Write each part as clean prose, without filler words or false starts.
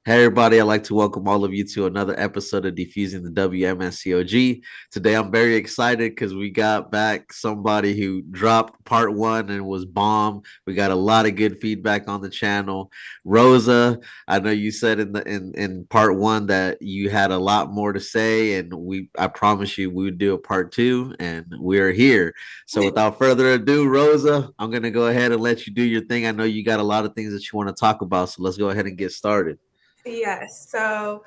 Hey everybody, I'd like to welcome all of you to another episode of Defusing the WMSCOG. Today I'm very excited because we got back somebody who dropped part one and was bomb. We got a lot of good feedback on the channel. Rosa, I know you said in part one that you had a lot more to say, and I promise you we would do a part two, and we're here. So without further ado, Rosa, I'm gonna go ahead and let you do your thing. I know you got a lot of things that you want to talk about, so let's go ahead and get started. Yes. So,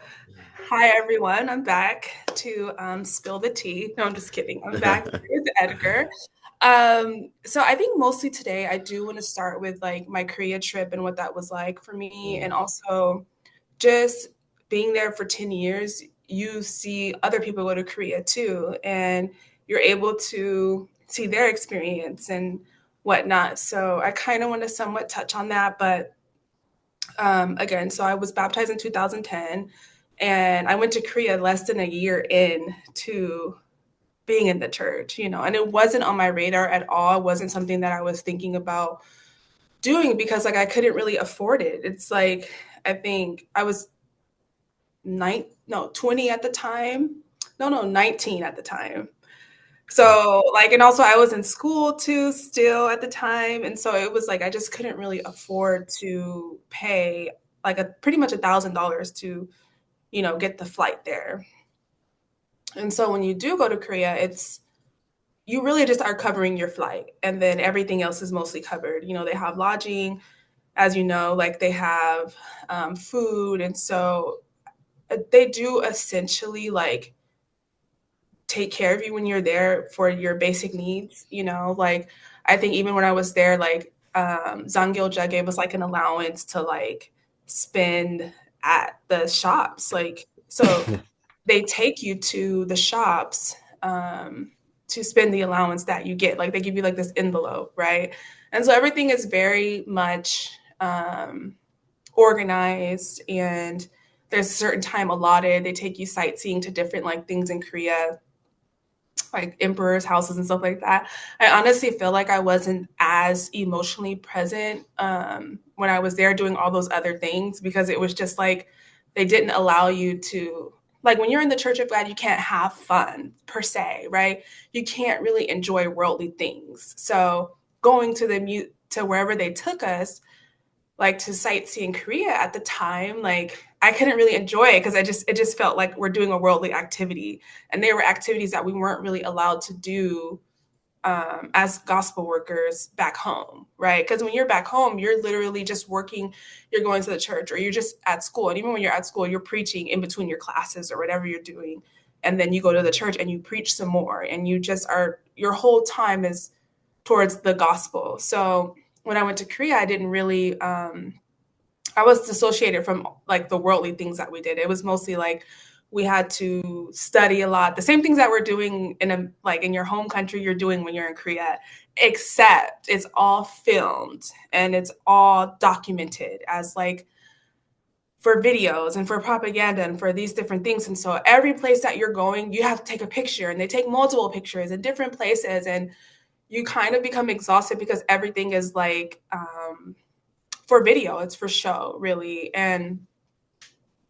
hi everyone. I'm back to spill the tea. No, I'm just kidding. I'm back with Edgar. So I think mostly today I do want to start with like my Korea trip and what that was like for me, and also just being there for 10 years. You see other people go to Korea too, and you're able to see their experience and whatnot. So I kind of want to somewhat touch on that, but again, so I was baptized in 2010, and I went to Korea less than a year in to being in the church, and it wasn't on my radar at all. It wasn't something that I was thinking about doing because like I couldn't really afford it. It's like I think I was 20 at the time. No, 19 at the time. So like, and also I was in school too still at the time. And so it was like I just couldn't really afford to pay like a pretty much $1,000 to, get the flight there. And so when you do go to Korea, it's you really just are covering your flight and then everything else is mostly covered. They have lodging, as you know, like they have food. And so they do essentially like take care of you when you're there for your basic needs, like I think even when I was there, like Zanggyeolja gave us like an allowance to like spend at the shops. Like so they take you to the shops to spend the allowance that you get. Like they give you like this envelope, right? And so everything is very much organized and there's a certain time allotted. They take you sightseeing to different like things in Korea, like emperors' houses and stuff like that. I honestly feel like I wasn't as emotionally present when I was there doing all those other things because it was just like they didn't allow you to, like when you're in the Church of God, you can't have fun per se, right? You can't really enjoy worldly things. So going to to wherever they took us, like to sightsee in Korea at the time, like I couldn't really enjoy it because it just felt like we're doing a worldly activity, and they were activities that we weren't really allowed to do as gospel workers back home, right? Because when you're back home, you're literally just working, you're going to the church, or you're just at school, and even when you're at school, you're preaching in between your classes or whatever you're doing, and then you go to the church and you preach some more, and you just are your whole time is towards the gospel. So when I went to Korea, I didn't really I was dissociated from like the worldly things that we did. It was mostly like we had to study a lot. The same things that we're doing in like in your home country, you're doing when you're in Korea, except it's all filmed and it's all documented as like for videos and for propaganda and for these different things. And so every place that you're going, you have to take a picture, and they take multiple pictures in different places, and you kind of become exhausted because everything is like for video, it's for show, really. And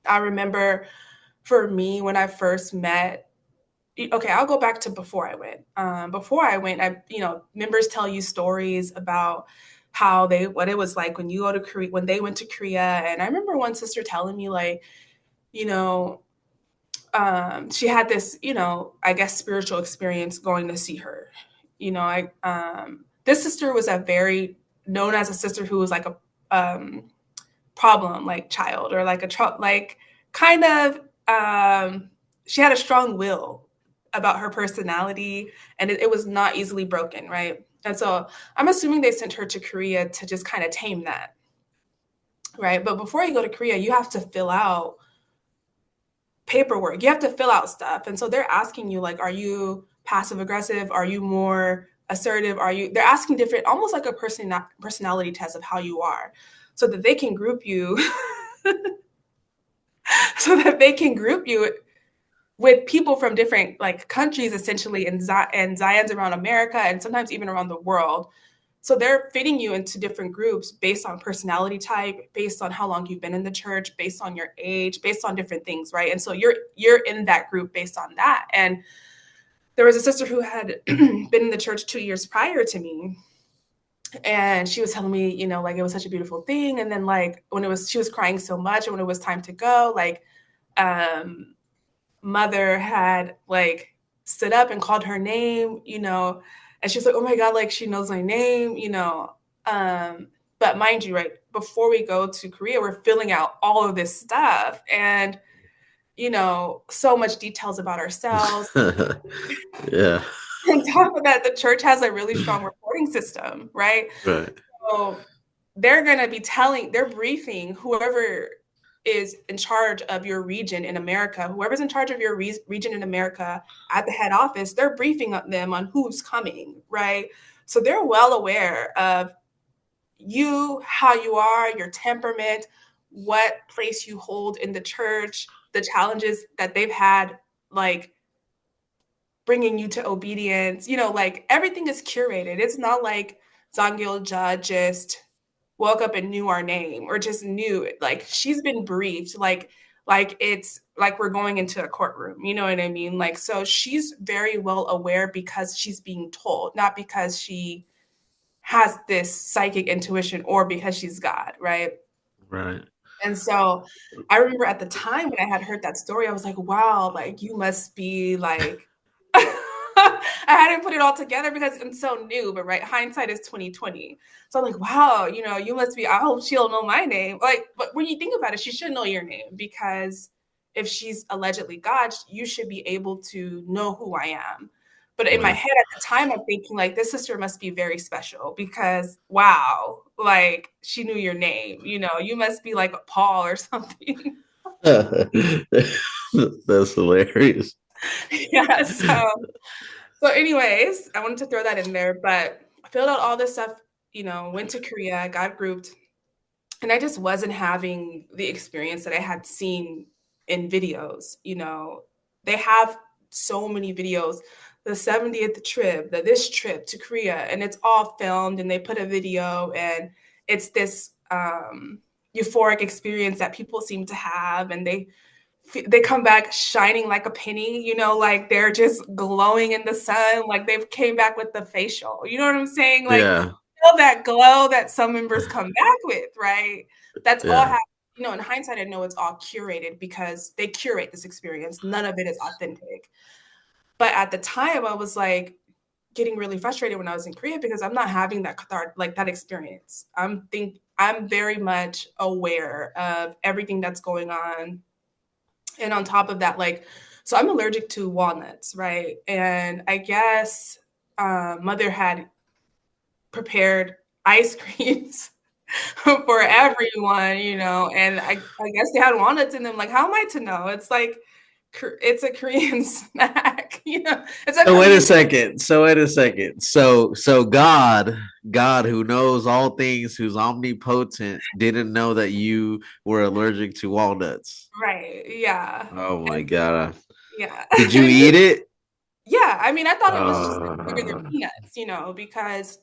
I remember for me when I first met, okay, I'll go back to before I went. Before I went, members tell you stories about what it was like when you go to Korea, when they went to Korea. And I remember one sister telling me like, you know, she had this, I guess spiritual experience going to see her. This sister was a very known as a sister who was like a problem like child, or like like kind of she had a strong will about her personality, and it was not easily broken, right? And so I'm assuming they sent her to Korea to just kind of tame that, right? But before you go to Korea, you have to fill out paperwork, you have to fill out stuff, and so they're asking you like, are you passive aggressive, are you more assertive, they're asking different, almost like a personality test of how you are, so that they can group you so that they can group you with people from different like countries essentially, and Zions around America and sometimes even around the world, So they're fitting you into different groups based on personality type, based on how long you've been in the church, based on your age, based on different things, right? And so you're in that group based on that. And there was a sister who had been in the church 2 years prior to me, and she was telling me, like it was such a beautiful thing. And then like when it was, she was crying so much, and when it was time to go, like um mother had like stood up and called her name, and she's like, oh my God, like she knows my name, but mind you, right before we go to Korea, we're filling out all of this stuff, and so much details about ourselves. Yeah. On top of that, the church has a really strong reporting system, right? Right. So they're going to be they're briefing whoever is in charge of your region in America, whoever's in charge of your region in America at the head office, they're briefing them on who's coming, right? So they're well aware of you, how you are, your temperament, what place you hold in the church, the challenges that they've had, like bringing you to obedience. Like everything is curated. It's not like Zangil just woke up and knew our name or just knew it. Like she's been briefed, like it's like we're going into a courtroom. You know what I mean? Like so she's very well aware because she's being told, not because she has this psychic intuition or because she's God, right? Right. And so I remember at the time when I had heard that story, I was like, wow, like you must be like I hadn't put it all together because I'm so new, but right, hindsight is 2020. So I'm like, wow, you must be, I hope she'll know my name. Like, but when you think about it, she should know your name because if she's allegedly God, you should be able to know who I am. But in my Right. head at the time, I'm thinking like this sister must be very special because wow, like she knew your name. You must be like Paul or something. That's hilarious. Yeah. So anyways, I wanted to throw that in there, but I filled out all this stuff, went to Korea, got grouped, and I just wasn't having the experience that I had seen in videos. They have so many videos, the 70th trip, this trip to Korea, and it's all filmed and they put a video, and it's this euphoric experience that people seem to have, and they come back shining like a penny, like they're just glowing in the sun, like they've came back with the facial. You know what I'm saying? Like Yeah. feel that glow that some members come back with, right? That's all Yeah. happening. In hindsight, I know it's all curated because they curate this experience. None of it is authentic. But at the time, I was like getting really frustrated when I was in Korea because I'm not having that like that experience. I'm very much aware of everything that's going on, and on top of that, like, so I'm allergic to walnuts, right? And I guess mother had prepared ice creams for everyone, and I guess they had walnuts in them. Like, how am I to know? It's like, it's a Korean snack, it's a So wait a Korean. second. So God who knows all things, who's omnipotent, didn't know that you were allergic to walnuts. Right, yeah. Oh my And God. yeah. Did you eat it? Yeah, I mean, I thought it was just like regular Uh, peanuts, because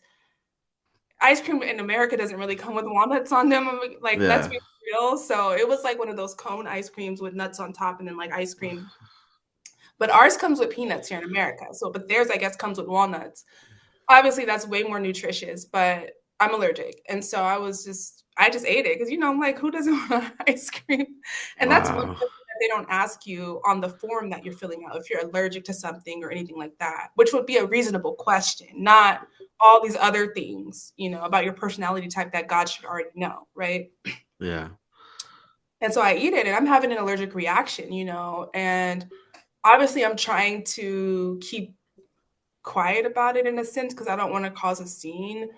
ice cream in America doesn't really come with walnuts on them. Like, let's yeah. be real. So it was like one of those cone ice creams with nuts on top and then like ice cream. But ours comes with peanuts here in America. So, but theirs, I guess, comes with walnuts. Obviously, that's way more nutritious, but I'm allergic. And so I just ate it because, I'm like, who doesn't want ice cream? And that's one thing Wow. that they don't ask you on the form that you're filling out if you're allergic to something or anything like that, which would be a reasonable question, not all these other things, about your personality type that God should already know, right? Yeah. And so I eat it and I'm having an allergic reaction, and obviously I'm trying to keep quiet about it in a sense because I don't want to cause a scene.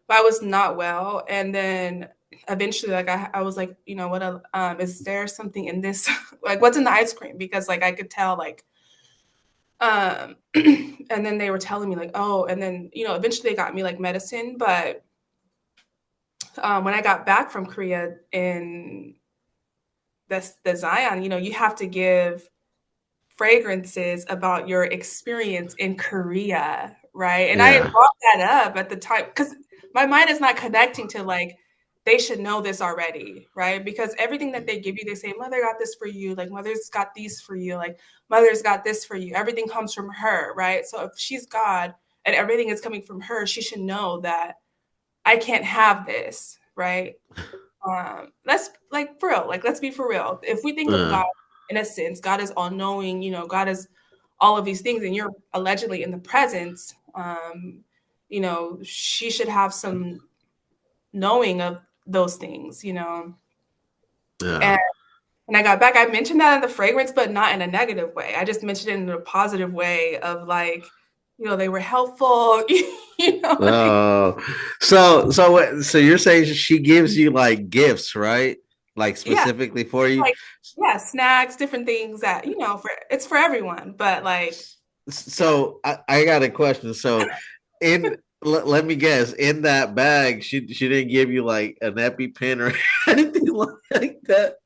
But I was not well, and then eventually, like I was like, what? Is there something in this? Like, what's in the ice cream? Because like I could tell, like, and then they were telling me like, oh, and then eventually they got me like medicine. But when I got back from Korea in the Zion, you have to give fragrances about your experience in Korea, right? And I had Yeah. brought that up at the time because my mind is not connecting to like they should know this already, right? Because everything that they give you, they say, Mother got this for you, like Mother's got these for you, like Mother's got this for you. Everything comes from her, right? So if she's God and everything is coming from her, she should know that I can't have this, right? Let's like for real, like let's be for real. If we think of Uh, God in a sense, God is all knowing, God is all of these things, and you're allegedly in the presence, she should have some knowing of those things. yeah. And when I got back, I mentioned that in the fragrance, but not in a negative way. I just mentioned it in a positive way of like, they were helpful, like Oh, so you're saying she gives you like gifts, right? Like yeah, specifically for you. like yeah, snacks, different things that, for it's for everyone, but like yeah. So I got a question. So in let me guess, in that bag, she didn't give you like an EpiPen or anything like that.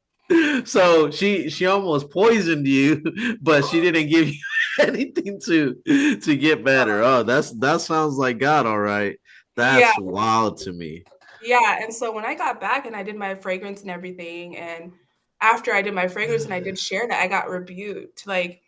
So she almost poisoned you, but she didn't give you anything to get better. Oh, that sounds like God, all right. Yeah, That's wild to me. yeah, and so when I got back and I did my fragrance and everything, and after I did my fragrance and I did share that, I got rebuked. Like,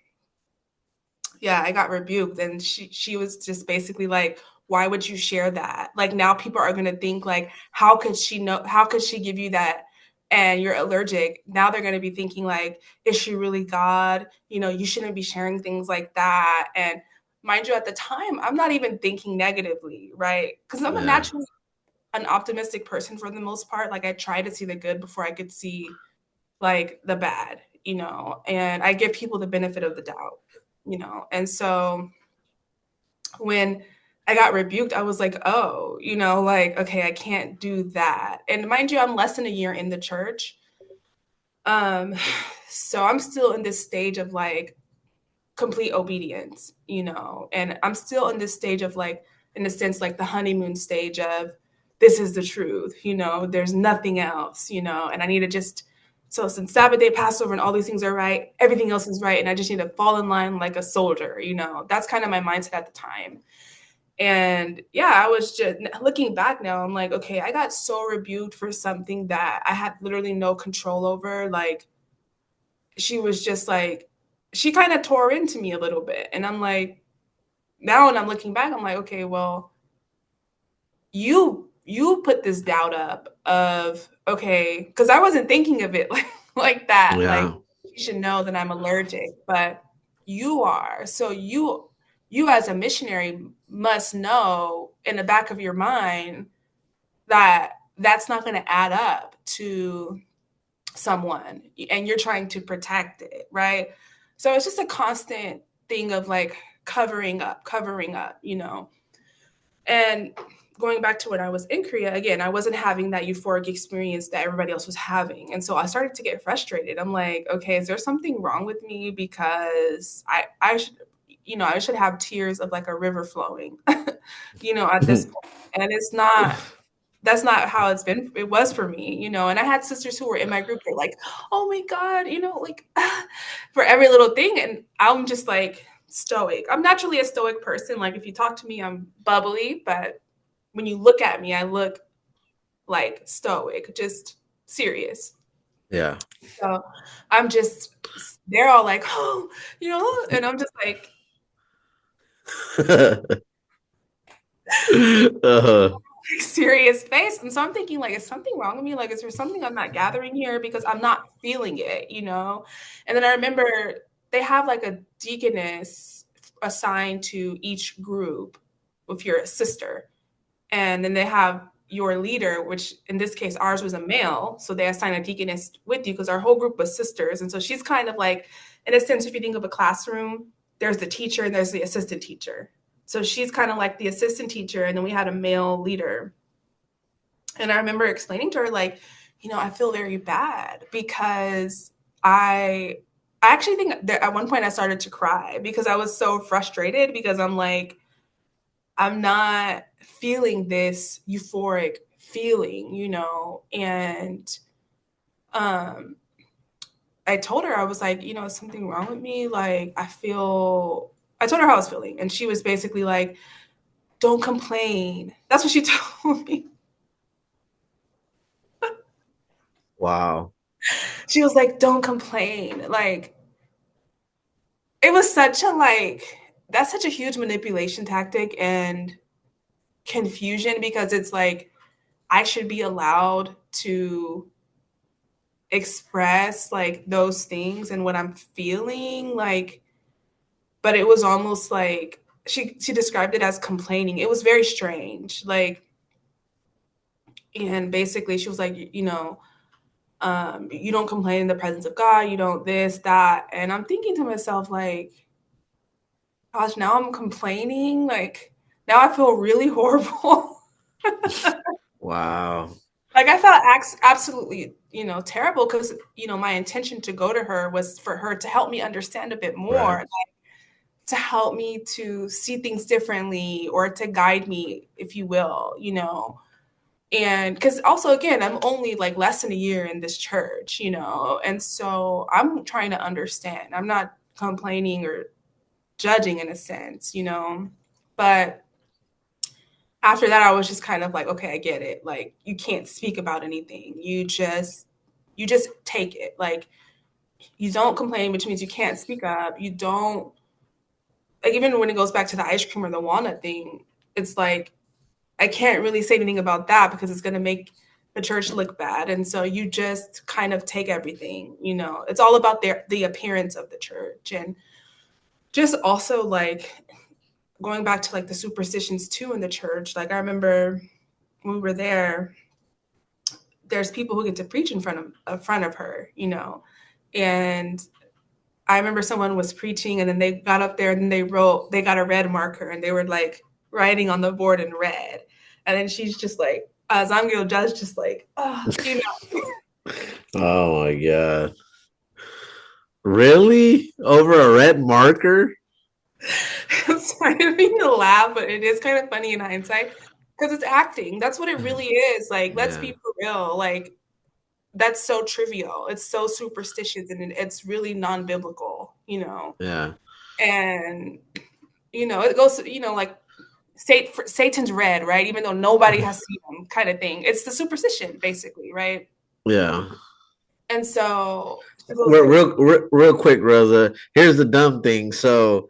yeah, I got rebuked, and she was just basically like, "Why would you share that?" Like now people are gonna think like, "How could she know? How could she give you that?" And you're allergic. Now they're gonna be thinking like, "Is she really God? You shouldn't be sharing things like that." And mind you, at the time, I'm not even thinking negatively, right? Because I'm a Yeah. naturally an optimistic person for the most part. Like I try to see the good before I could see like the bad, and I give people the benefit of the doubt. And so when I got rebuked, I was like, oh, like, okay, I can't do that. And mind you, I'm less than a year in the church. Um, so I'm still in this stage of like complete obedience, and I'm still in this stage of like, in a sense, like the honeymoon stage of this is the truth, there's nothing else, and I need to just, so since Sabbath day, Passover, and all these things are right, everything else is right, and I just need to fall in line like a soldier. That's kind of my mindset at the time. And yeah, I was just looking back now, I'm like, okay, I got so rebuked for something that I had literally no control over. Like, she was just like, she kind of tore into me a little bit. And I'm like, now when I'm looking back, I'm like, okay, well, you put this doubt up of, okay, because I wasn't thinking of it like that. Like Yeah. you should know that I'm allergic, but you are. So you as a missionary must know in the back of your mind that that's not going to add up to someone and you're trying to protect it, right? So it's just a constant thing of like covering up. And going back to when I was in Korea, again, I wasn't having that euphoric experience that everybody else was having. And so I started to get frustrated. I'm like, okay, is there something wrong with me? Because I should, I should have tears of like a river flowing, at this point. And it's not, that's not how it was for me. And I had sisters who were in my group, they're like, oh my God, like for every little thing. And I'm just like stoic. I'm naturally a stoic person. Like if you talk to me, I'm bubbly, but when you look at me, I look like stoic, just serious. Yeah. So I'm just, they're all like, oh, and I'm just like, uh, serious face. And so I'm thinking, like, is something wrong with me? Like, is there something I'm not gathering here? Because I'm not feeling it? And then I remember they have like a deaconess assigned to each group if you're a sister. And then they have your leader, which in this case, ours was a male. So they assign a deaconess with you because our whole group was sisters. And so she's kind of like, in a sense, if you think of a classroom, there's the teacher and there's the assistant teacher. So she's kind of like the assistant teacher. And then we had a male leader. And I remember explaining to her, like, I feel very bad because I I actually think that at one point I started to cry because I was so frustrated because I'm like, I'm not feeling this euphoric feeling. And um I told her, I was like, is something wrong with me? Like I told her how I was feeling. And she was basically like, don't complain. That's what she told me. Wow. She was like, don't complain. Like, it was such a like, that's such a huge manipulation tactic and confusion because it's like, I should be allowed to express like those things and what I'm feeling. Like, but it was almost like she described it as complaining. It was very strange. Like, and basically she was like, you don't complain in the presence of God, you don't this, that. And I'm thinking to myself, like, gosh, now I'm complaining. Like, now I feel really horrible. Wow. Like, I felt absolutely, terrible because, my intention to go to her was for her to help me understand a bit Right. more, like, to help me to see things differently or to guide me, if you will. And because also, again, I'm only like less than a year in this church. And so I'm trying to understand. I'm not complaining or judging in a sense. But after that, I was just kind of like, okay, I get it. Like, you can't speak about anything. You just take it. Like, you don't complain, which means you can't speak up. You don't, like, even when it goes back to the ice cream or the walnut thing, it's like I can't really say anything about that because it's going to make the church look bad. And so you just kind of take everything. It's all about the appearance of the church. And just also, like, going back to like the superstitions too in the church. Like, I remember when we were there, there's people who get to preach in front of her. And I remember someone was preaching and then they got up there and then they got a red marker and they were like writing on the board in red. And then she's just like, Zangyo Judge, just like, Oh my God. Really? Over a red marker? it's kind of me to laugh, but it is kind of funny in hindsight because it's acting. That's what it really is. Like, let's Yeah. be for real. Like, that's so trivial. It's so superstitious and it's really non-biblical. Yeah. And, it goes, like, Satan's red, right? Even though nobody has seen him, kind of thing. It's the superstition, basically, right? Yeah. And so she goes, Real quick, Rosa. Here's the dumb thing. So,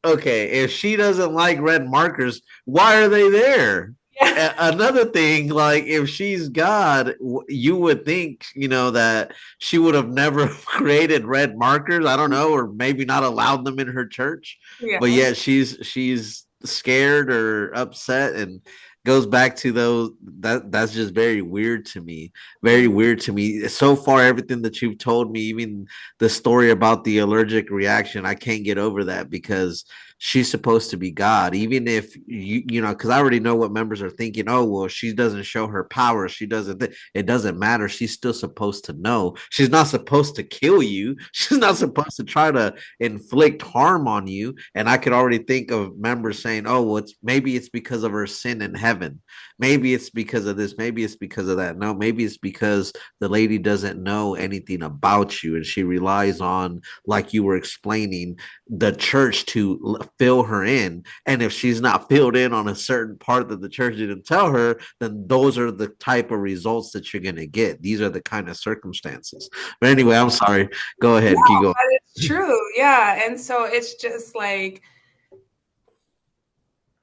okay, if she doesn't like red markers, why are they there? yeah, Another thing, like if she's God, you would think, that she would have never created red markers. I don't know, or maybe not allowed them in her church, but yeah, yet she's scared or upset and goes back to those. That's just very weird to me. Very yeah, weird to me. So far, everything that you've told me, even the story about the allergic reaction, I can't get over that because she's supposed to be God. Even if because I already know what members are thinking. Oh, well, she doesn't show her power. She doesn't. It doesn't matter. She's still supposed to know. She's not supposed to kill you. She's not supposed to try to inflict harm on you. And I could already think of members saying, "Oh, well, maybe it's because of her sin in heaven. Maybe it's because of this. Maybe it's because of that. No, maybe it's because the lady doesn't know anything about you and she relies on, like you were explaining, the church to fill her in. And if she's not filled in on a certain part that the church didn't tell her, then those are the type of results that you're going to get. These are the kind of circumstances. But anyway, I'm sorry. Go no, ahead. Keep going. but it's true, yeah. And so it's just like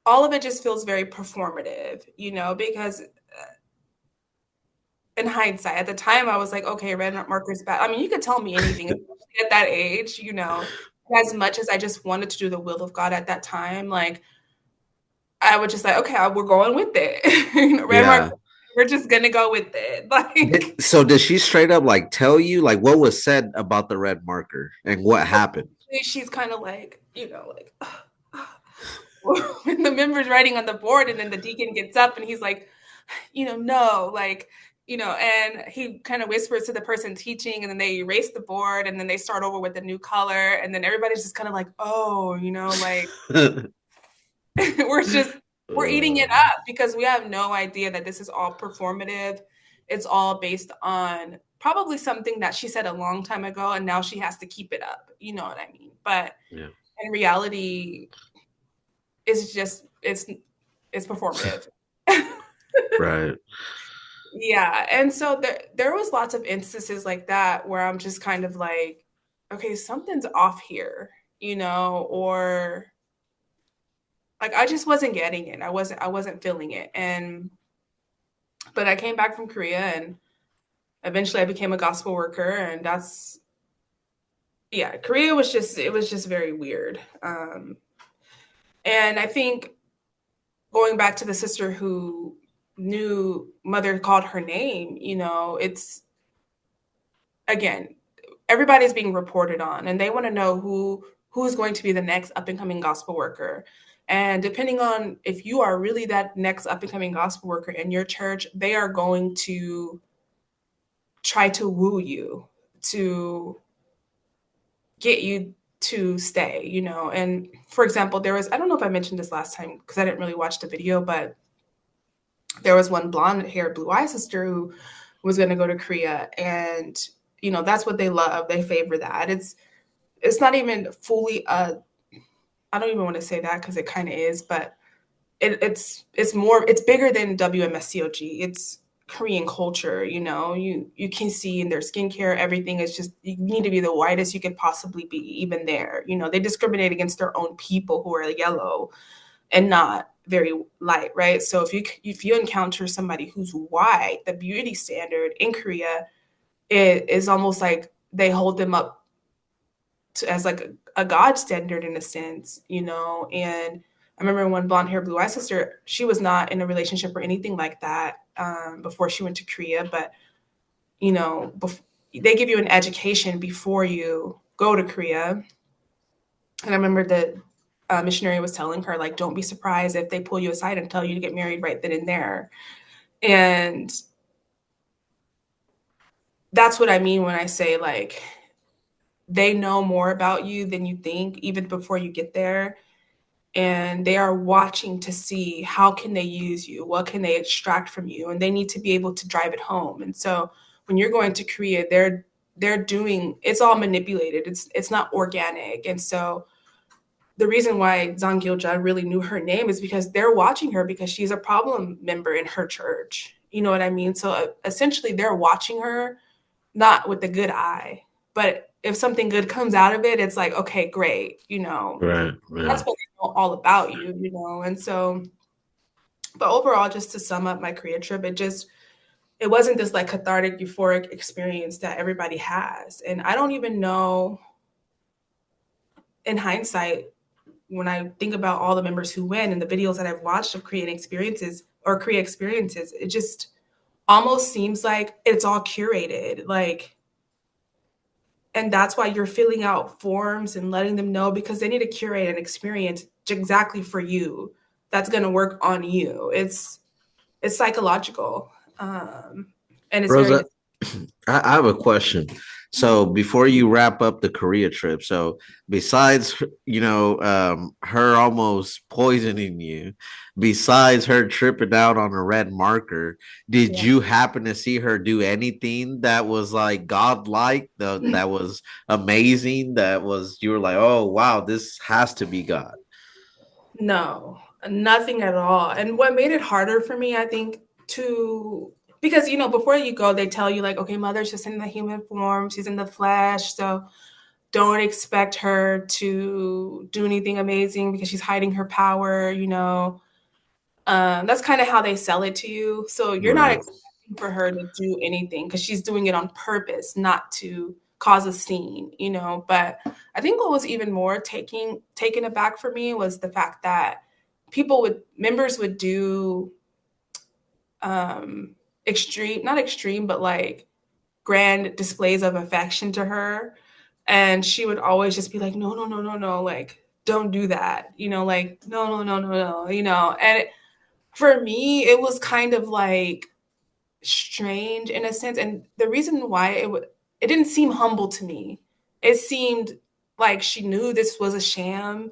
all of it just feels very performative, because in hindsight, at the time, I was like, okay, red marker's bad. I mean, you could tell me anything, especially at that age. As much as I just wanted to do the will of God at that time, like, I would just like, okay, we're going with it. Red marker, Yeah. we're just gonna go with it. Like, So did she straight up like tell you like what was said about the red marker and what happened? she's kind of like, when the member's writing on the board, and then the deacon gets up and he's like, no, like, and he kind of whispers to the person teaching, and then they erase the board, and then they start over with a new color, and then everybody's just kind of like, oh, like, we're eating it Uh, up because we have no idea that this is all performative. It's all based on probably something that she said a long time ago, and now she has to keep it up. You know what I mean? But yeah. in reality, it's just it's performative. Right. Yeah, and so there was lots of instances like that where I'm just kind of like, okay, something's off here, or like I just wasn't getting it. I wasn't feeling it. And but I came back from Korea and eventually I became a gospel worker, and that's yeah, Korea was just it was just very weird. And I think going back to the sister who knew mother called her name, it's again, everybody's being reported on and they want to know who's going to be the next up and coming gospel worker. And depending on if you are really that next up and coming gospel worker in your church, they are going to try to woo you, to get you to stay, And for example, I don't know if I mentioned this last time because I didn't really watch the video, but there was one blonde haired, blue eyed sister who was going to go to Korea. And, that's what they love. They favor that. It's not even fully I don't even want to say that because it kind of is, but it's bigger than WMSCOG. It's Korean culture, you can see in their skincare, everything is just you need to be the whitest you could possibly be, even there. They discriminate against their own people who are yellow and not very light, right? So if you encounter somebody who's white, the beauty standard in Korea is almost like they hold them up as like a god standard in a sense, And I remember one blonde hair, blue eyed sister, she was not in a relationship or anything like that before she went to Korea, but they give you an education before you go to Korea. And I remember the missionary was telling her, like, don't be surprised if they pull you aside and tell you to get married right then and there. And that's what I mean when I say, like, they know more about you than you think, even before you get there. And they are watching to see how can they use you, what can they extract from you, and they need to be able to drive it home. And so when you're going to Korea, they're doing it's all manipulated. It's not organic. And so the reason why Zang Gilja really knew her name is because they're watching her because she's a problem member in her church. You know what I mean? So essentially, they're watching her not with a good eye, but if something good comes out of it, it's like, okay, great. Right. Yeah. That's what they know all about you. And so, but overall, just to sum up my Korea trip, it wasn't this like cathartic, euphoric experience that everybody has. And I don't even know in hindsight when I think about all the members who win and the videos that I've watched of Korean experiences or Korea experiences, it just almost seems like it's all curated. Like, and that's why you're filling out forms and letting them know because they need to curate an experience exactly for you that's going to work on you. It's psychological, and it's very Rosa, I have a question. So before you wrap up the Korea trip, so besides her almost poisoning you, besides her tripping out on a red marker, did yeah. you happen to see her do anything that was like godlike, that was amazing, that was you were like, oh wow, this has to be God? No, nothing at all. And what made it harder for me, I think, to because before you go, they tell you like, okay, mother's just in the human form, she's in the flesh, so don't expect her to do anything amazing because she's hiding her power. That's kind of how they sell it to you. So you're not Right. expecting for her to do anything because she's doing it on purpose, not to cause a scene. But I think what was even more taken aback for me was the fact that members would do extreme, not extreme, but like grand displays of affection to her. And she would always just be like, no, no, no, no, no, like, don't do that, like, no, no, no, no, no, And for me, it was kind of like strange in a sense. And the reason why it didn't seem humble to me. It seemed like she knew this was a sham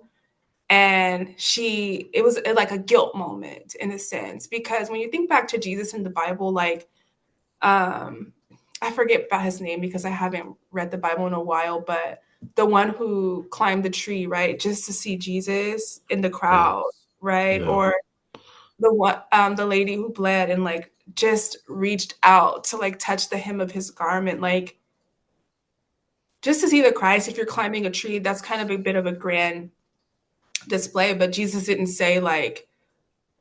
and it was like a guilt moment in a sense because when you think back to Jesus in the Bible, like um I forget about his name because I haven't read the Bible in a while, but the one who climbed the tree, right, just to see Jesus in the Yeah. crowd. right? Yeah. Or the lady who bled and like just reached out to like touch the hem of his garment, like just to see the Christ. If you're climbing a tree, that's kind of a bit of a grand display, but Jesus didn't say like,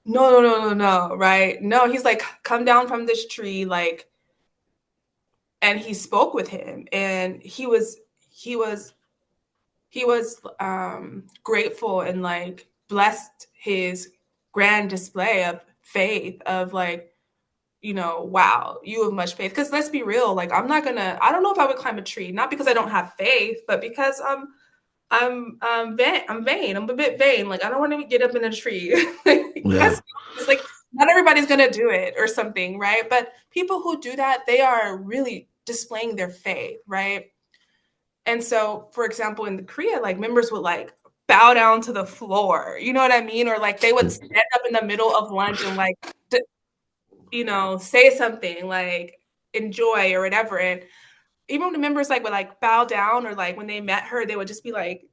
no, no, no, no, no, right? No, he's like, come down from this tree, like, and he spoke with him, and he was he was grateful and like blessed his grand display of faith of like, wow, you have much faith. Because let's be real, like I don't know if I would climb a tree, not because I don't have faith, but because I'm vain. I'm a bit vain. Like I don't want to get up in a tree. Yeah. That's it's like not everybody's gonna do it or something, right? But people who do that, they are really displaying their faith, right? And so, for example, in the Korea, like members would like bow down to the floor. You know what I mean? Or like they would stand up in the middle of lunch and like say something like enjoy or whatever. And even when the members like would like bow down or like when they met her, they would just be like,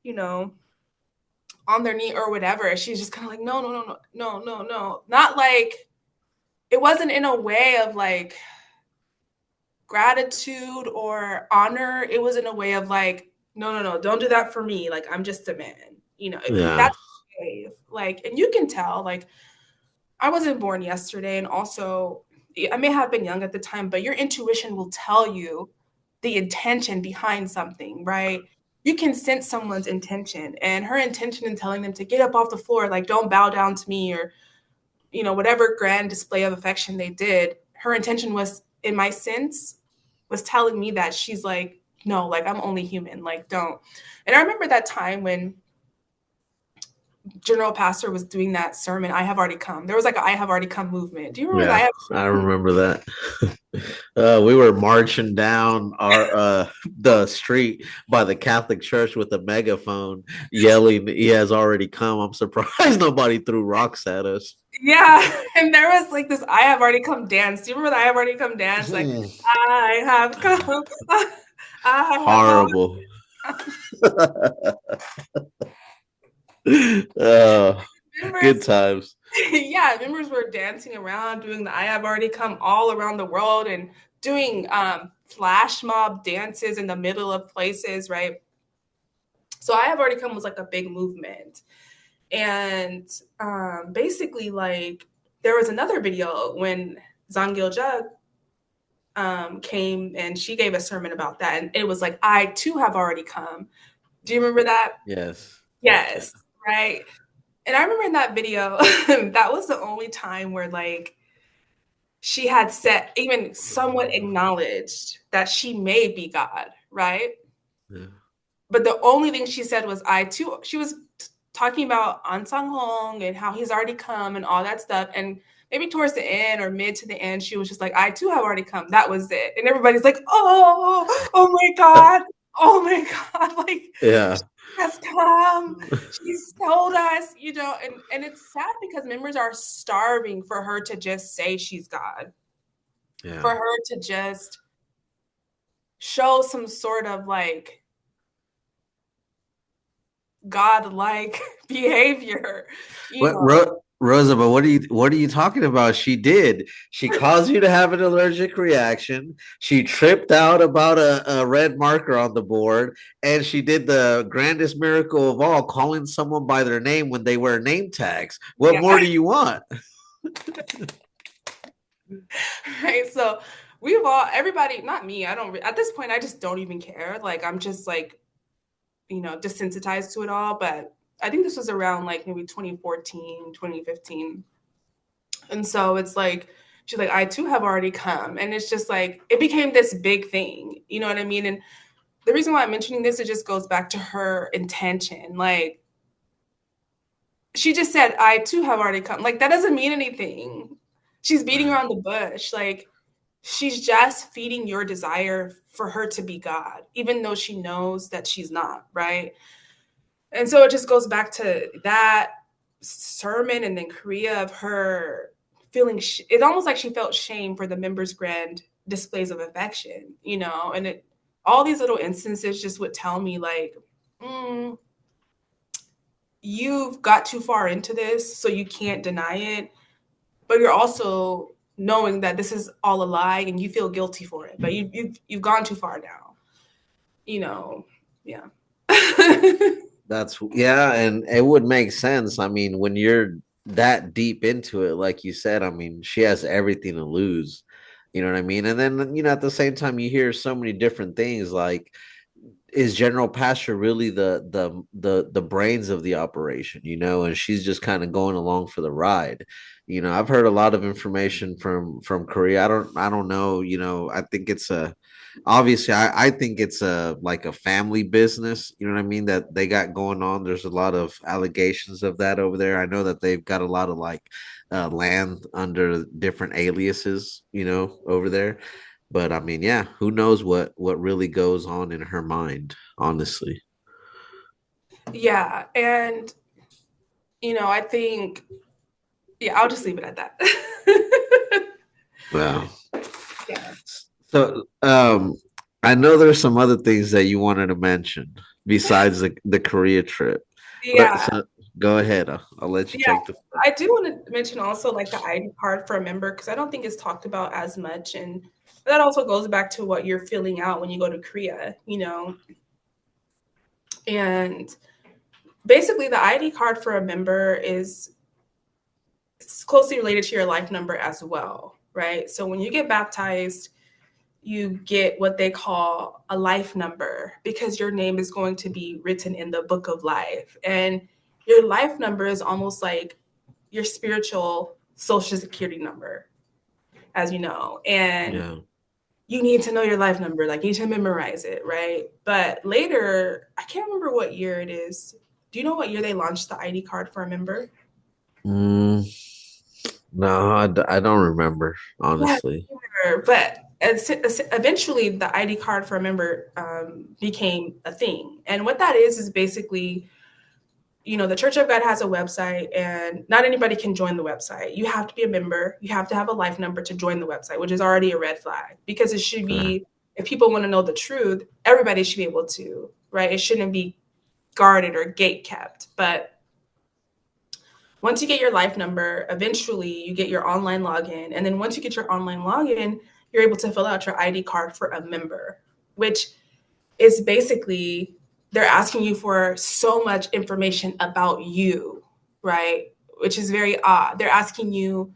on their knee or whatever. She's just kind of like, no, no, no, no, no, no, no. Not like it wasn't in a way of like gratitude or honor. It was in a way of like, no, no, no, don't do that for me. Like I'm just a man. Yeah. That's brave. Like, and you can tell, like, I wasn't born yesterday, and also I may have been young at the time, but your intuition will tell you the intention behind something, right? You can sense someone's intention, and her intention in telling them to get up off the floor, like don't bow down to me, or whatever grand display of affection they did. Her intention was, in my sense, was telling me that she's like, no, like I'm only human, like don't. And I remember that time when General Pastor was doing that sermon, I have already come. There was like a I have already come movement. Do you remember Yeah. that? I remember that. We were marching down our the street by the Catholic Church with a megaphone, yelling, "He has already come." I'm surprised nobody threw rocks at us. Yeah. And there was like this I have already come dance. Do you remember the I have already come dance? Like, I have come. I have already Horrible. come. Good Members, times. yeah, members were dancing around doing the I have already come all around the world and doing flash mob dances in the middle of places, right? So I have already come was like a big movement. And basically, like, there was another video when Zhang Gilja came and she gave a sermon about that. And it was like, I too have already come. Do you remember that? Yes. Yeah. Yes, right. And I remember in that video, that was the only time where, like, she had said, even somewhat acknowledged that she may be God, right? Yeah. But the only thing she said was I too. She was talking about An Sang Hong and how he's already come and all that stuff. And maybe towards the end or mid to the end, she was just like, I too have already come. That was it. And everybody's like, oh my God. Oh my God. Like, Yeah. she has come. She's told us, and it's sad because members are starving for her to just say she's God, Yeah. for her to just show some sort of like God-like behavior, you What know. Rosa, but what are you talking about? She did. She caused you to have an allergic reaction. She tripped out about a red marker on the board, and she did the grandest miracle of all, calling someone by their name when they wear name tags. What Yeah, more do you want? right. So everybody, not me. I don't. At this point, I just don't even care. Like I'm just like desensitized to it all. But I think this was around like maybe 2014, 2015, and so it's like she's like, I too have already come, and it's just like it became this big thing. You know what I mean? And the reason why I'm mentioning this, it just goes back to her intention. Like she just said, I too have already come. Like that doesn't mean anything. She's beating Right. around the bush. Like she's just feeding your desire for her to be God, even though she knows that she's not, right? And so it just goes back to that sermon and then Korea of her feeling, it's almost like she felt shame for the members' grand displays of affection, and all these little instances just would tell me like, mm, you've got too far into this, so you can't deny it, but you're also knowing that this is all a lie and you feel guilty for it, but you've gone too far now, you know. Yeah. That's yeah, and it would make sense. I mean, when you're that deep into it, like you said, I mean, she has everything to lose. You know what I mean? And then, at the same time, you hear so many different things like, is General Pastor really the brains of the operation, and she's just kind of going along for the ride. I've heard a lot of information from Korea. I don't know, I think it's a obviously I think it's a like a family business, you know what I mean, that they got going on. There's a lot of allegations of that over there. I know that they've got a lot of like land under different aliases, over there. But I mean, yeah, who knows what really goes on in her mind, honestly. Yeah, and I think, yeah, I'll just leave it at that. Well, Yeah. so I know there's some other things that you wanted to mention besides the Korea trip. Yeah. So go ahead. I'll let you Yeah. take the floor. I do want to mention also like the ID card for a member because I don't think it's talked about as much. And that also goes back to what you're filling out when you go to Korea. And basically the ID card for a member is closely related to your life number as well, right? So when you get baptized, you get what they call a life number because your name is going to be written in the book of life. And your life number is almost like your spiritual social security number, as you know. And Yeah. you need to know your life number, like you need to memorize it, right? But later, I can't remember what year it is. Do you know what year they launched the ID card for a member? Mm, no, I don't remember, Yeah, honestly. sure. But eventually, the ID card for a member became a thing. And what that is basically, the Church of God has a website, and not anybody can join the website. You have to be a member. You have to have a life number to join the website, which is already a red flag because it should Yeah. be, if people want to know the truth, everybody should be able to, right? It shouldn't be guarded or gate kept. But once you get your life number, eventually you get your online login. And then once you get your online login, you're able to fill out your ID card for a member, which is basically they're asking you for so much information about you, right? Which is very odd. They're asking you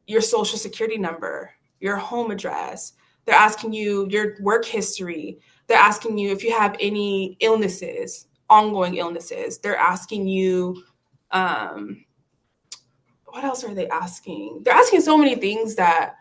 your social security number, your home address. They're asking you your work history. They're asking you if you have any illnesses, ongoing illnesses. They're asking you, um, what else are they asking? They're asking so many things that,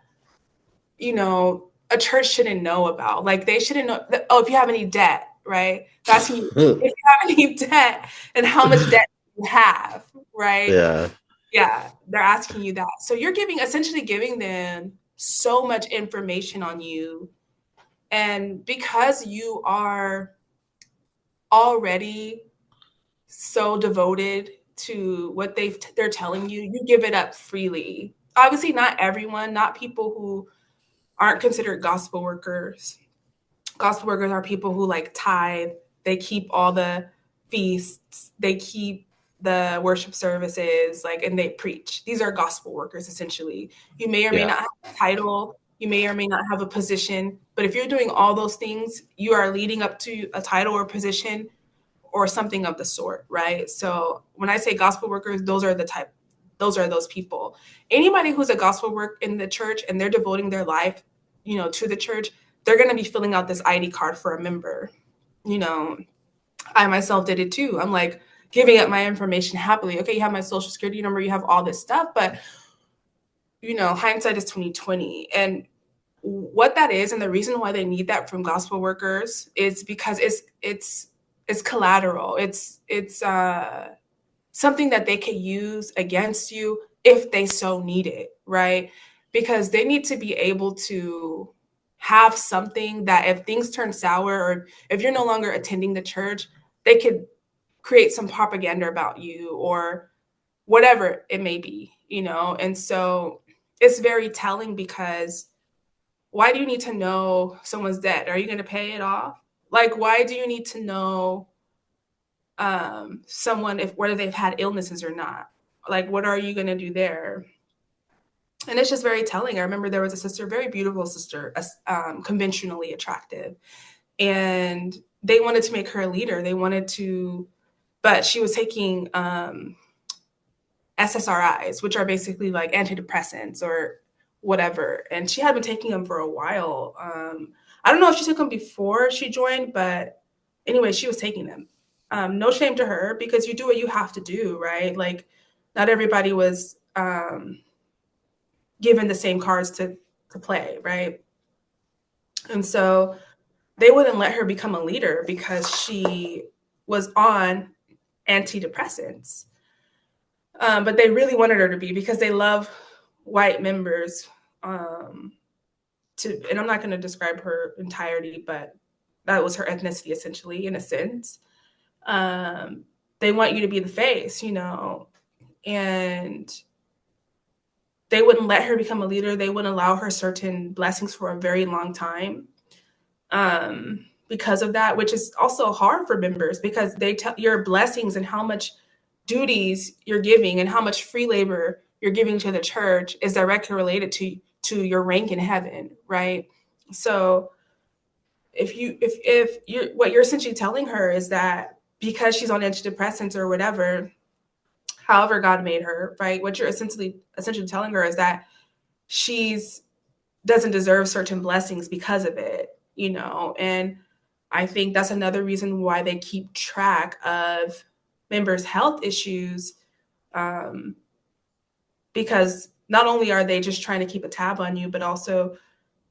a church shouldn't know about. Like they shouldn't know, oh, if you have any debt, right? They're asking you if you have any debt and how much debt you have, right? Yeah. Yeah, they're asking you that. So you're essentially giving them so much information on you. And because you are already so devoted to what they're telling you, you give it up freely. Obviously, not everyone, not people who aren't considered gospel workers. Gospel workers are people who like tithe, they keep all the feasts, they keep the worship services, like, and they preach. These are gospel workers essentially. You may or may Yeah. not have a title, you may or may not have a position, but if you're doing all those things, you are leading up to a title or position or something of the sort, right? So when I say gospel workers, those are those people. Anybody who's a gospel work in the church and they're devoting their life, to the church, they're going to be filling out this ID card for a member. You know, I myself did it too. I'm like giving up my information happily. Okay, you have my social security number, you have all this stuff, but hindsight is 2020. And what that is and the reason why they need that from gospel workers is because it's collateral. It's something that they can use against you if they so need it, right? Because they need to be able to have something that if things turn sour or if you're no longer attending the church, they could create some propaganda about you or whatever it may be. And so it's very telling because why do you need to know someone's debt? Are you going to pay it off? Like, why do you need to know someone, if whether they've had illnesses or not. Like, what are you going to do there? And it's just very telling. I remember there was a sister, very beautiful sister, conventionally attractive, and they wanted to make her a leader. They wanted to, but she was taking SSRIs, which are basically like antidepressants or whatever. And she had been taking them for a while. I don't know if she took them before she joined, but anyway, she was taking them. No shame to her because you do what you have to do, right? Like, not everybody was given the same cards to play, right? And so they wouldn't let her become a leader because she was on antidepressants. But they really wanted her to be because they love white members. Um, and I'm not going to describe her entirety, but that was her ethnicity essentially, in a sense. Um, they want you to be the face, and they wouldn't let her become a leader. They wouldn't allow her certain blessings for a very long time because of that, which is also hard for members because they tell your blessings and how much duties you're giving and how much free labor you're giving to the church is directly related to your rank in heaven, right? So if you're what you're essentially telling her is that because she's on antidepressants or whatever, however God made her, right? What you're essentially telling her is that she's doesn't deserve certain blessings because of it. And I think that's another reason why they keep track of members' health issues, um, because not only are they just trying to keep a tab on you, but also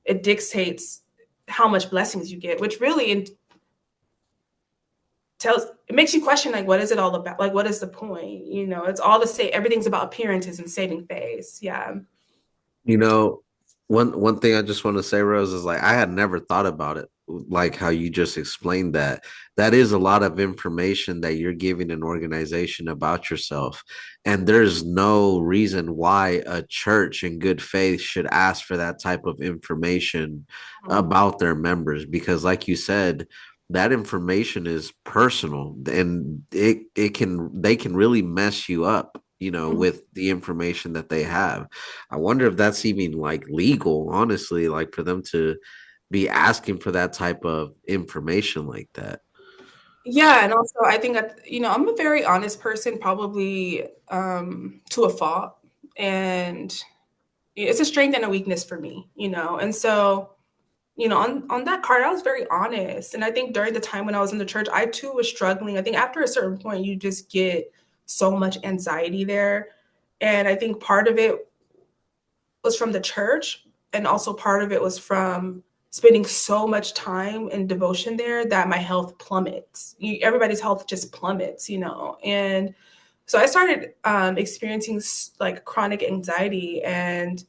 it dictates how much blessings you get, which really it makes you question, like, what is it all about? Like, what is the point? It's all the same. Everything's about appearances and saving face. Yeah. You know, one thing I just want to say, Rose, is like I had never thought about it like how you just explained that. That is a lot of information that you're giving an organization about yourself. And there's no reason why a church in good faith should ask for that type of information Mhm. about their members because like you said, that information is personal and it can they can really mess you up, Mhm. with the information that they have. I wonder if that's even like legal, honestly, like for them to be asking for that type of information like that. Yeah, and also I think that I'm a very honest person, probably to a fault, and it's a strength and a weakness for me. And so on that card, I was very honest, and I think during the time when I was in the church, I too was struggling. I think after a certain point, you just get so much anxiety there, and I think part of it was from the church, and also part of it was from spending so much time in devotion there that my health plummets. Everybody's health just plummets. And so I started experiencing like chronic anxiety, and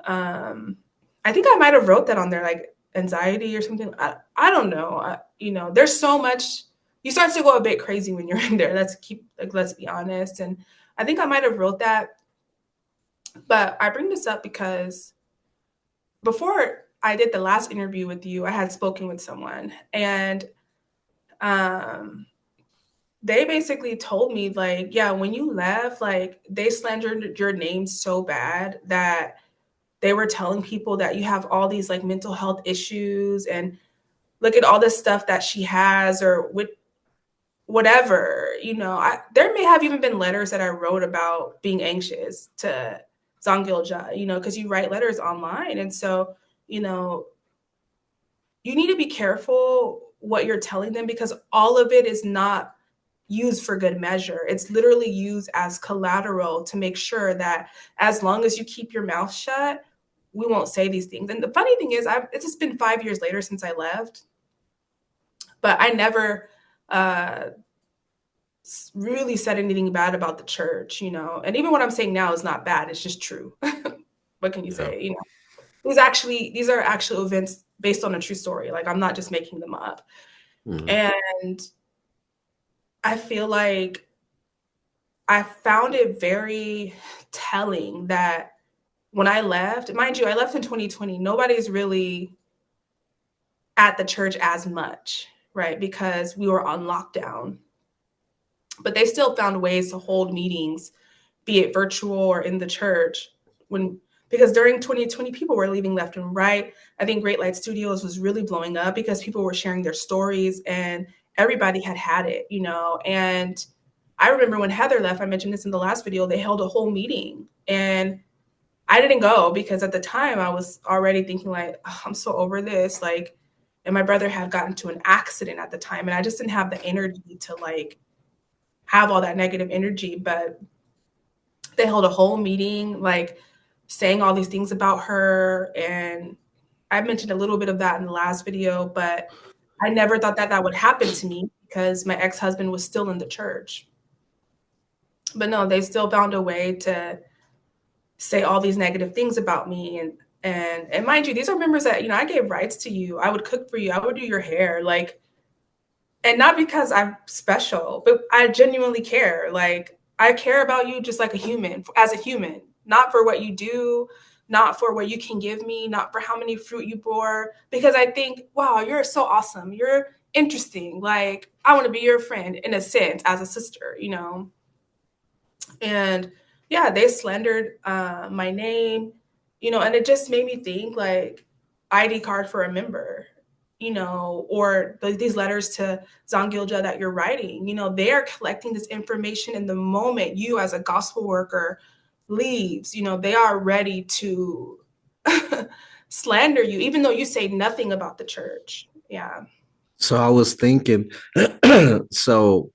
um, I think I might have wrote that on there, like anxiety or something. I don't know. There's so much. You start to go a bit crazy when you're in there. Let's be honest. And I think I might have wrote that, but I bring this up because before I did the last interview with you, I had spoken with someone, and um, they basically told me, like, yeah, when you left, like, they slandered your name so bad that they were telling people that you have all these like mental health issues, and look at all this stuff that she has, or with whatever. There may have even been letters that I wrote about being anxious to Zongilja, because you write letters online, and so you know you need to be careful what you're telling them because all of it is not used for good measure. It's literally used as collateral to make sure that as long as you keep your mouth shut, we won't say these things. And the funny thing is, it's just been 5 years later since I left, but I never uh, really said anything bad about the church. And even what I'm saying now is not bad; it's just true. What can you Yeah. say? These are actual events based on a true story. Like, I'm not just making them up. Mhm. And I feel like I found it very telling that when I left, mind you, I left in 2020, nobody's really at the church as much, right? Because we were on lockdown. but they still found ways to hold meetings, be it virtual or in the church, when because during 2020 people were leaving left and right. I think Great Light Studios was really blowing up because people were sharing their stories and everybody had it, And I remember when Heather left, I mentioned this in the last video, they held a whole meeting and I didn't go because at the time I was already thinking like, oh, I'm so over this. Like, and my brother had gotten to an accident at the time and I just didn't have the energy to like have all that negative energy. But they held a whole meeting, like saying all these things about her. And I mentioned a little bit of that in the last video, but I never thought that that would happen to me because my ex-husband was still in the church. But no, they still found a way to say all these negative things about me. And mind you, these are members that, I gave rights to you. I would cook for you. I would do your hair. Like, and not because I'm special, but I genuinely care. Like, I care about you just like a human, as a human, not for what you do, not for what you can give me, not for how many fruit you bore. Because I think, wow, you're so awesome. You're interesting. Like, I want to be your friend in a sense, as a sister. And yeah, they slandered my name, and it just made me think like ID card for a member, or these letters to Zangilja that you're writing, they are collecting this information in the moment you as a gospel worker leaves, they are ready to slander you, even though you say nothing about the church. Yeah. So I was thinking, so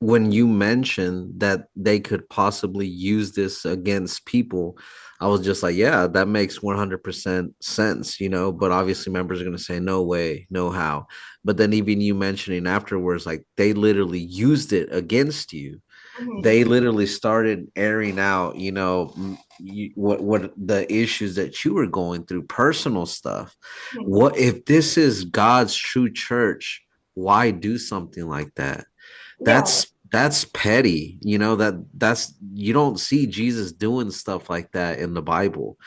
when you mentioned that they could possibly use this against people, I was just like, yeah, that makes 100% sense, but obviously members are going to say, no way, no how. But then even you mentioning afterwards, like they literally used it against you. Mm-hmm. They literally started airing out, what the issues that you were going through, personal stuff. Mm-hmm. What if this is God's true church? Why do something like that? Yeah. That's petty, that's you don't see Jesus doing stuff like that in the Bible.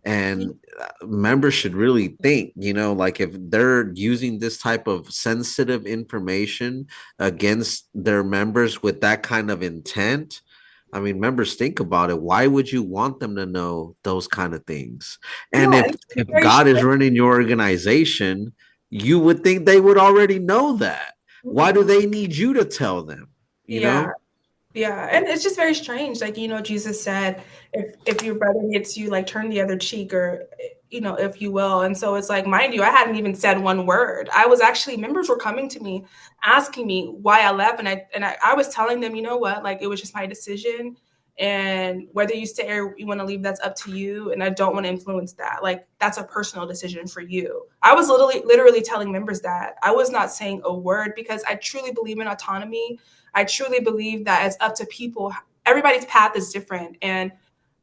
And members should really think, like if they're using this type of sensitive information against their members with that kind of intent. I mean, members, think about it. Why would you want them to know those kind of things? And Yeah. if And it's if very God is strange. running your organization, you would think they would already know that. Why do Mhm. they need you to tell them? You Yeah. know? Yeah, and it's just very strange. Like, Jesus said, if your brother hits you, like turn the other cheek, or if you will. And so it's like, mind you, I hadn't even said one word. I was actually members were coming to me, asking me why I left, and I was telling them, you know what, like it was just my decision, and whether you stay or you want to leave, that's up to you, and I don't want to influence that. Like that's a personal decision for you. I was literally telling members that. I was not saying a word because I truly believe in autonomy. I truly believe that it's up to people. Everybody's path is different. And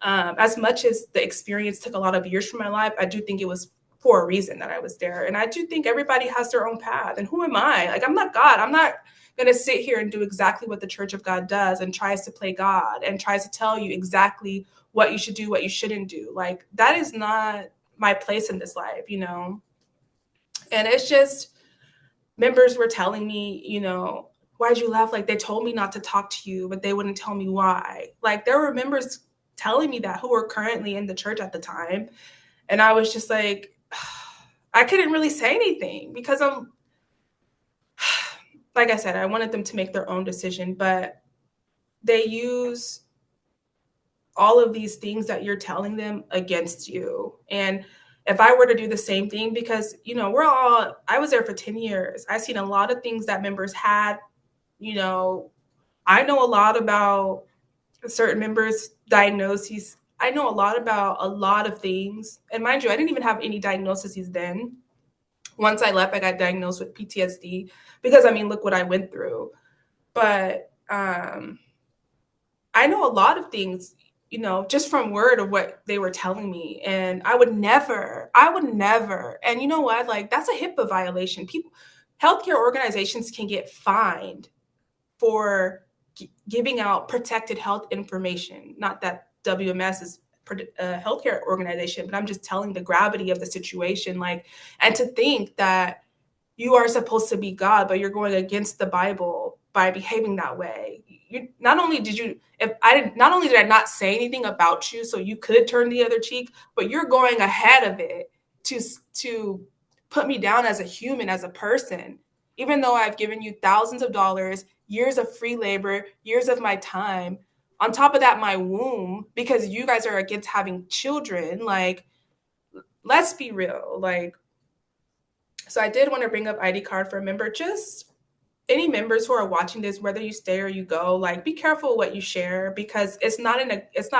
as much as the experience took a lot of years from my life, I do think it was for a reason that I was there. And I do think everybody has their own path. And who am I? Like, I'm not God. I'm not going to sit here and do exactly what the Church of God does and tries to play God and tries to tell you exactly what you should do, what you shouldn't do. Like, that is not my place in this life. And it's just, members were telling me, why'd you laugh? Like they told me not to talk to you, but they wouldn't tell me why. Like there were members telling me that who were currently in the church at the time. And I was just like, I couldn't really say anything because like I said, I wanted them to make their own decision, but they use all of these things that you're telling them against you. And if I were to do the same thing, because, I was there for 10 years. I've seen a lot of things that members had, you know, I know a lot about certain members' diagnoses. I know a lot about a lot of things. And mind you, I didn't even have any diagnoses then. Once I left, I got diagnosed with PTSD because, I mean, look what I went through. But I know a lot of things, just from word of what they were telling me. And I would never. And you know what? Like, that's a HIPAA violation. Healthcare organizations can get fined for giving out protected health information. Not that WMS is a healthcare organization, but I'm just telling the gravity of the situation. Like, and to think that you are supposed to be God, but you're going against the Bible by behaving that way. you not only did you if I did not only did I not say anything about you so you could turn the other cheek, but you're going ahead of it to to put me down as a human, as a person, even though I've given you thousands of dollars, years of free labor, years of my time. On top of that, my womb, because you guys are against having children. Like, let's be real. Like, so I did want to bring up ID card for a member. Just any members who are watching this, whether you stay or you go, like, be careful what you share, because it's not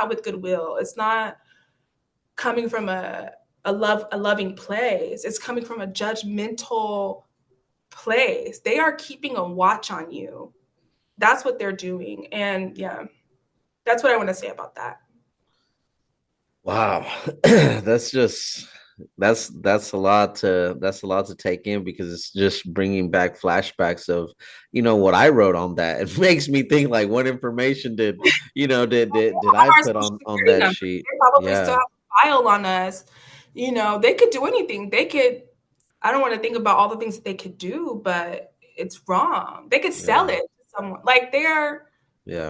with goodwill. It's not coming from a loving place. It's coming from a judgmental place. They are keeping a watch on you. That's what they're doing. And yeah, that's what I want to say about that. Wow. That's just that's a lot to take in because it's just bringing back flashbacks of what I wrote on that. It makes me think like what information did I Our put social on security that number, sheet? they probably still Yeah. have a file on us. They could do anything. They could, I don't want to think about all the things that they could do, but it's wrong. They could sell Yeah. it to someone. Like, Yeah.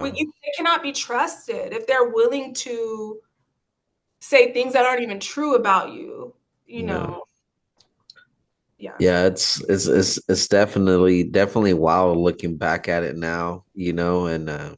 they cannot be trusted if they're willing to say things that aren't even true about you. You Yeah. know, yeah. Yeah, it's definitely wild looking back at it now, and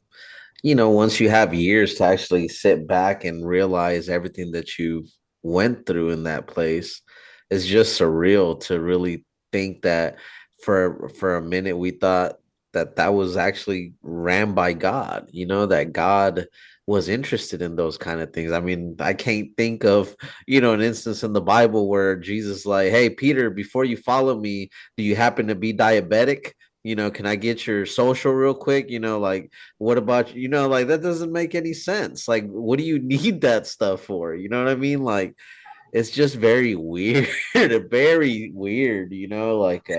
once you have years to actually sit back and realize everything that you went through in that place, it's just surreal to really think that for a minute we thought that that was actually ran by God, that God was interested in those kind of things. I mean, I can't think of, an instance in the Bible where Jesus like, "Hey, Peter, before you follow me, do you happen to be diabetic? Can I get your social real quick? Like what about like that doesn't make any sense. Like, what do you need that stuff for? You know what I mean? Like, it's just very weird, very weird. Like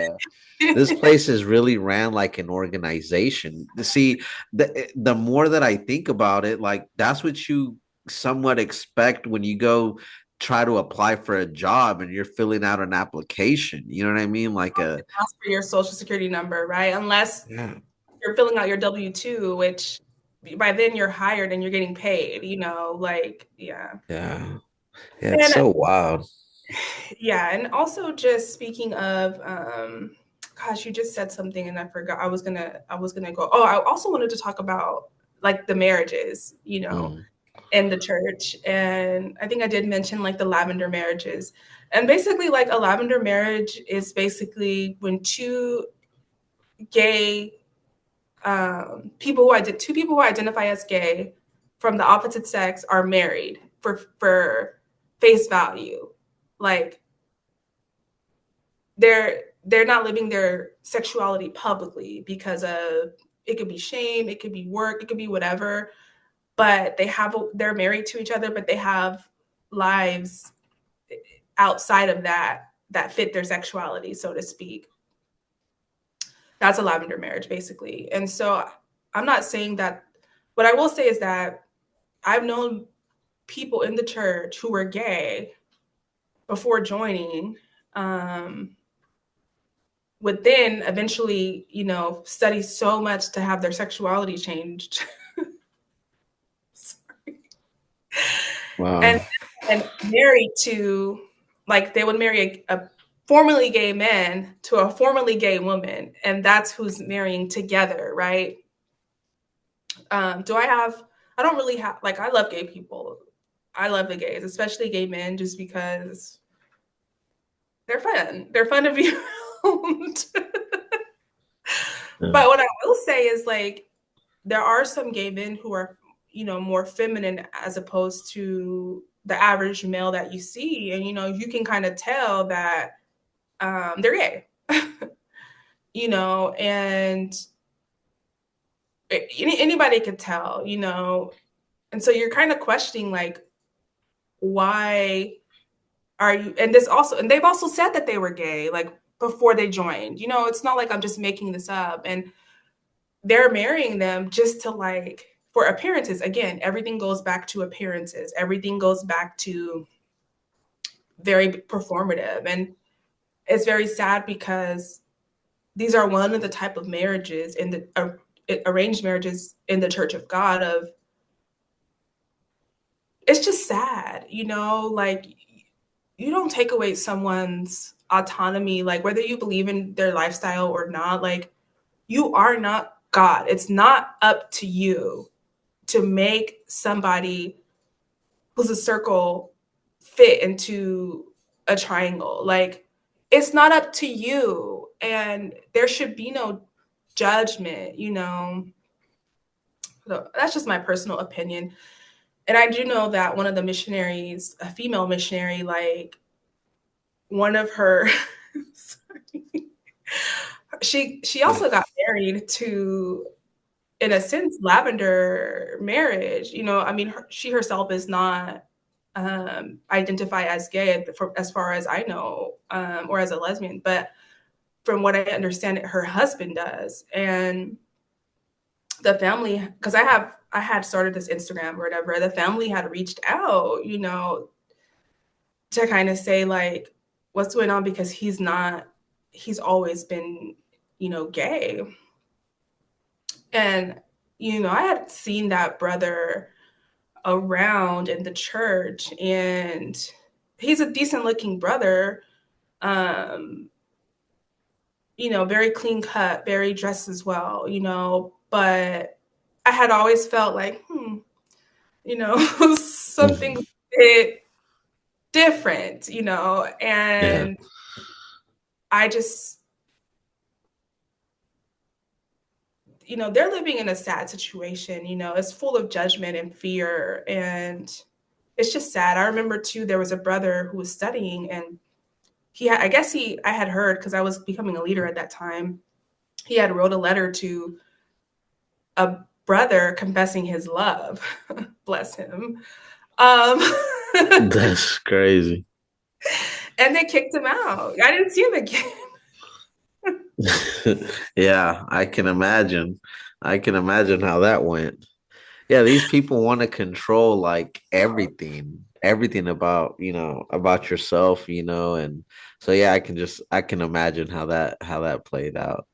this place is really ran like an organization. See, the more that I think about it, like that's what you somewhat expect when you go try to apply for a job and you're filling out an application. You know what I mean? Like a Ask for your social security number, right? Unless yeah, you're filling out your W-2, which by then you're hired and you're getting paid, like, yeah. yeah, yeah. It's And so wild. yeah, and also just speaking of, gosh, you just said something and I forgot. I was gonna go. Oh, I also wanted to talk about like the marriages, Mm, in the church. And I think I did mention like the lavender marriages. And basically, like a lavender marriage is basically when gay two people who identify as gay from the opposite sex are married for face value. Like, they're not living their sexuality publicly because of, it could be shame, it could be work, it could be whatever, but they're married to each other, but they have lives outside of that fit their sexuality, so to speak. That's a lavender marriage, basically. And so I'm not saying that. What I will say is that I've known people in the church who were gay before joining, um, would then eventually, study so much to have their sexuality changed. wow. and and married to, like, they would marry a formerly gay man to a formerly gay woman, and that's who's marrying together, right? Do I have? I don't really have, like, I love gay people. I love the gays, especially gay men, just because they're fun. They're fun to be around. Yeah. But what I will say is, like, there are some gay men who are, more feminine as opposed to the average male that you see. And, you can kind of tell that they're gay, and anybody could tell, And so you're kind of questioning, like, why are you, and they've also said that they were gay, like, before they joined. It's not like I'm just making this up. And they're marrying them just to, like, for appearances. Again, everything goes back to appearances. Everything goes back to very performative. And it's very sad because these are one of the type of marriages arranged marriages in the Church of God. Of it's just sad, like you don't take away someone's autonomy, like whether you believe in their lifestyle or not. Like you are not God. It's not up to you to make somebody who's a circle fit into a triangle. Like it's not up to you, and there should be no judgment. So that's just my personal opinion. And I do know that one of the missionaries, a female missionary, like one of her she also got married to, in a sense, lavender marriage. I mean, she herself is not identify as gay, as far as I know, or as a lesbian, but from what I understand, her husband does. And the family, because I had started this Instagram or whatever, the family had reached out, to kind of say like what's going on, because he's always been, gay. And I had seen that brother around in the church, and he's a decent looking brother. um Very clean cut, very dressed as well, but I had always felt like something's a bit different, Yeah. and I just, they're living in a sad situation, it's full of judgment and fear, and it's just sad. I remember too, there was a brother who was studying, and I had heard, because I was becoming a leader at that time, he had wrote a letter to a brother confessing his love. Bless him. Um, That's crazy. and they kicked him out. I didn't see him again. Yeah, I can imagine. I can imagine how that went. Yeah, these people want to control like everything about, about yourself, and so yeah, I can imagine how that played out.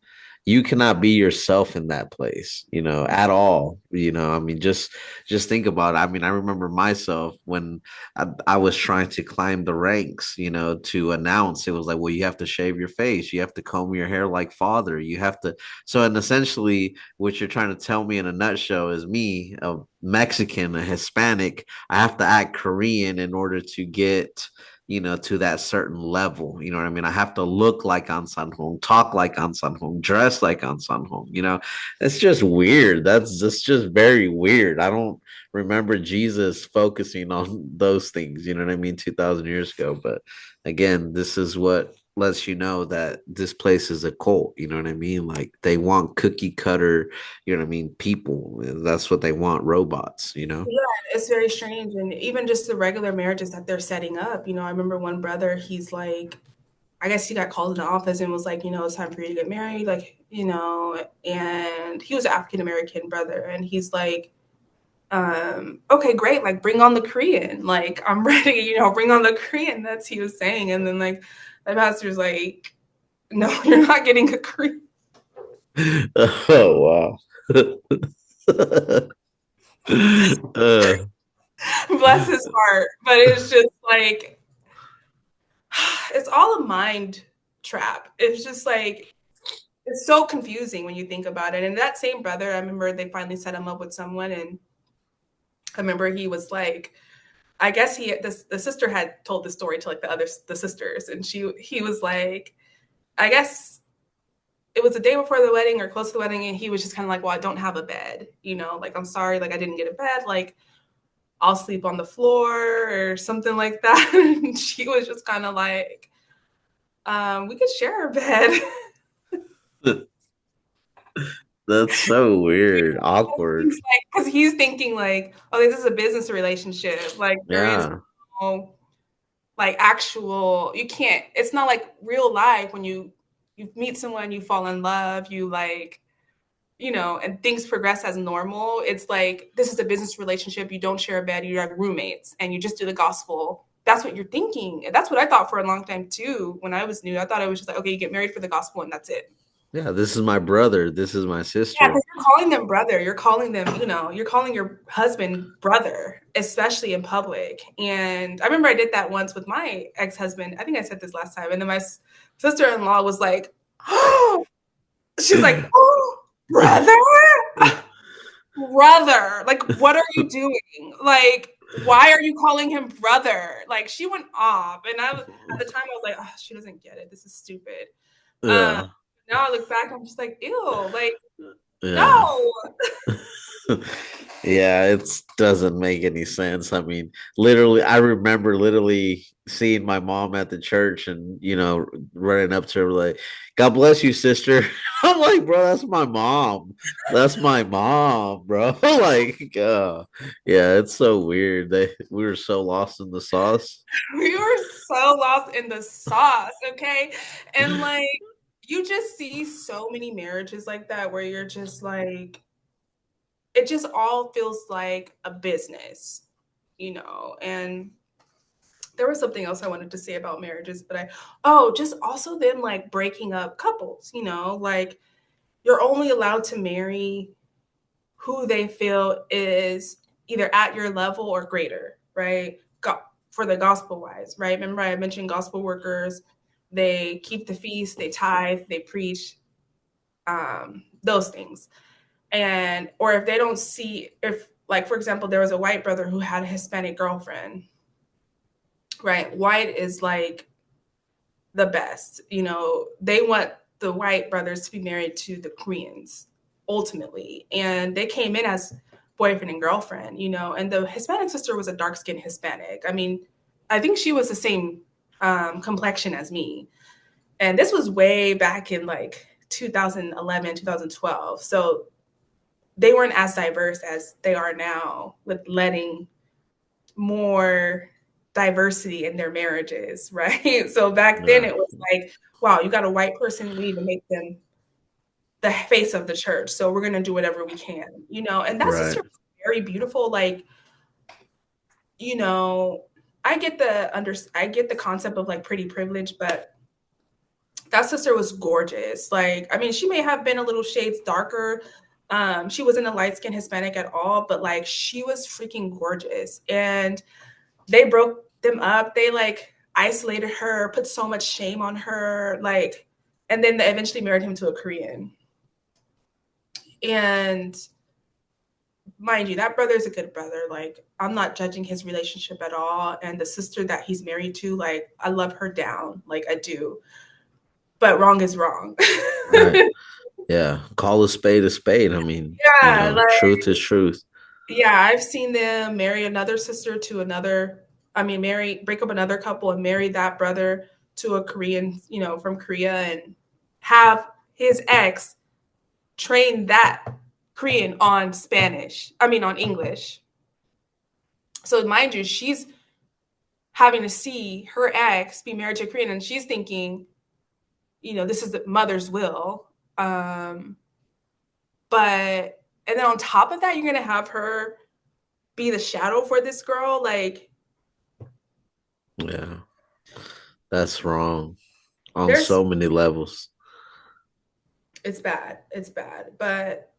You cannot be yourself in that place, at all. I mean, just think about it. I mean, I remember myself when I was trying to climb the ranks, to announce. It was like, well, you have to shave your face, you have to comb your hair like father, you have to. So, and essentially, what you're trying to tell me in a nutshell is me, a Mexican, a Hispanic, I have to act Korean in order to get, to that certain level. You know what I mean? I have to look like An San Hong, talk like An San Hong, dress like An San Hong. It's just weird. That's just very weird. I don't remember Jesus focusing on those things. You know what I mean? 2,000 years ago. But again, this is what lets you know that this place is a cult. You know what I mean? Like they want cookie cutter, you know what I mean, people. That's what they want, robots, Yeah, it's very strange. And even just the regular marriages that they're setting up, I remember one brother, he's like, I guess he got called in the office and was like, it's time for you to get married. Like, and he was an African American brother. And he's like, okay, great. Like, bring on the Korean. Like, I'm ready, bring on the Korean. That's he was saying. And then, like, the pastor's like, no, you're not getting a Korean. Oh wow. uh, Bless his heart. But it's just like, it's all a mind trap. It's just like, it's so confusing when you think about it. And that same brother, I remember they finally set him up with someone, and I remember he was like, I guess the sister had told the story to like the sisters, and he was like, I guess it was the day before the wedding or close to the wedding, and he was just kind of like, well, I don't have a bed, like I'm sorry, like I didn't get a bed, like I'll sleep on the floor or something like that. And she was just kind of like, we could share a bed. that's so weird, awkward. Because he's thinking like, oh, this is a business relationship. Like there is Yeah. no like actual. You can't. It's not like real life when you meet someone, you fall in love, you like, and things progress as normal. It's like this is a business relationship. You don't share a bed. You have roommates, and you just do the gospel. That's what you're thinking. And that's what I thought for a long time too. When I was new, I thought it was just like, okay, you get married for the gospel, and that's it. Yeah, this is my brother. This is my Yeah, sister. because you're calling them brother. You're calling them, you're calling your husband brother, especially in public. And I remember I did that once with my ex-husband. I think I said this last time. And then my sister-in-law was like, oh, she's like, oh, brother? Brother. Like, what are you doing? Like, why are you calling him brother? Like, she went off. And at the time, I was like, oh, she doesn't get it. This is stupid. Um, Yeah, Now I look back, I'm just like, ew, like, yeah. no. Yeah, it doesn't make any sense. I mean, literally, I remember literally seeing my mom at the church and, running up to her like, God bless you, sister. I'm like, bro, that's my mom. That's my mom, bro. Like, yeah, it's so weird. We were so lost in the sauce. We were so lost in the sauce, okay? And like, you just see so many marriages like that where you're just like, it just all feels like a business, And there was something else I wanted to say about marriages, but just also them like breaking up couples, like you're only allowed to marry who they feel is either at your level or greater, right? For the gospel wise, right? Remember, I mentioned gospel workers, they keep the feast, they tithe, they preach, those things. And, or if they don't see, if, like, for example, there was a white brother who had a Hispanic girlfriend, right? White is like the best, they want the white brothers to be married to the Koreans ultimately. And they came in as boyfriend and girlfriend, and the Hispanic sister was a dark skinned Hispanic. I mean, I think she was the same complexion as me. And this was way back in like 2011, 2012. So they weren't as diverse as they are now with letting more diversity in their marriages, right? So back then Yeah, it was like, wow, you got a white person, we need to make them the face of the church. So we're going to do whatever we can, and that sister right. was very beautiful. Like, you know, I get the concept of like pretty privilege, but that sister was gorgeous. Like, I mean, she may have been a little shades darker. She wasn't a light skinned Hispanic at all, but like she was freaking gorgeous. And they broke them up. They like isolated her, put so much shame on her, like, and then they eventually married him to a Korean. And mind you, that brother is a good brother. Like, I'm not judging his relationship at all. And the sister that he's married to, like, I love her down. Like, I do. But wrong is wrong. Right. Yeah. Call a spade a spade. I mean, Yeah, like, truth is truth. yeah, I've seen them marry another sister to another. I mean, break up another couple and marry that brother to a Korean, from Korea, and have his ex train that Korean on Spanish. I mean, on English. So mind you, she's having to see her ex be married to a Korean, and she's thinking, this is the mother's will. But and then on top of that, you're gonna have her be the shadow for this girl. Like, Yeah. That's wrong on there's so many levels. it's bad. It's bad. But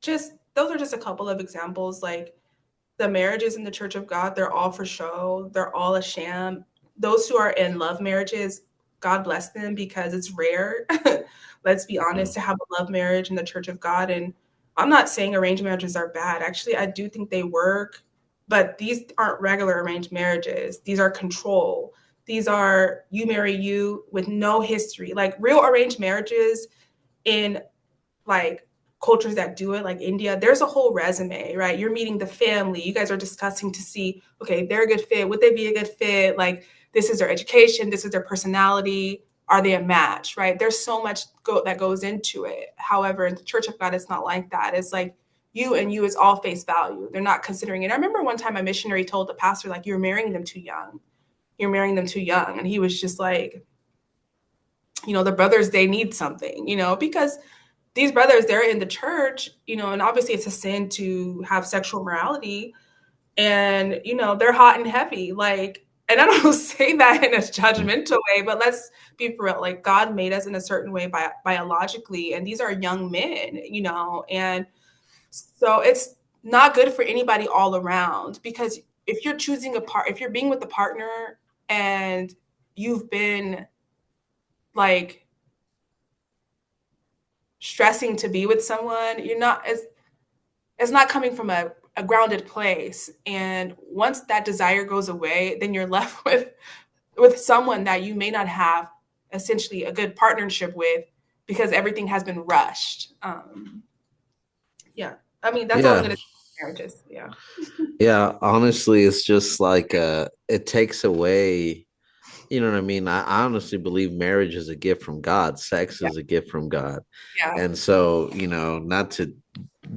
just those are just a couple of examples. Like, the marriages in the Church of God, they're all for show. They're all a sham. Those who are in love marriages, God bless them because it's rare. Let's be Mm, honest, to have a love marriage in the Church of God. And I'm not saying arranged marriages are bad. Actually, I do think they work, but these aren't regular arranged marriages. These are control. These are you marry you with no history. Like, real arranged marriages in, like, cultures that do it, like India, there's a whole resume, right? You're meeting the family. You guys are discussing to see, okay, they're a good fit. Would they be a good fit? Like, this is their education. This is their personality. Are they a match, right? There's so much that goes into it. However, in the Church of God, it's not like that. It's like you and you is all face value. They're not considering it. I remember one time a missionary told the pastor, like, you're marrying them too young. You're marrying them too young. And he was just like, the brothers, they need something, because these brothers, they're in the church, and obviously it's a sin to have sexual morality, and they're hot and heavy. Like, and I don't say that in a judgmental way, but let's be for real. Like God made us in a certain way biologically, and these are young men, and so it's not good for anybody all around because if you're choosing if you're being with a partner and you've been like stressing to be with someone, you're not it's not coming from a grounded place. And once that desire goes away, then you're left with someone that you may not have essentially a good partnership with because everything has been rushed. Yeah. I mean, that's all I'm Yeah. gonna say about marriages. Yeah. Yeah, honestly, it's just like it takes away, you know what I mean? I honestly believe marriage is a gift from God. Sex Yeah. is a gift from God. Yeah. And so, not to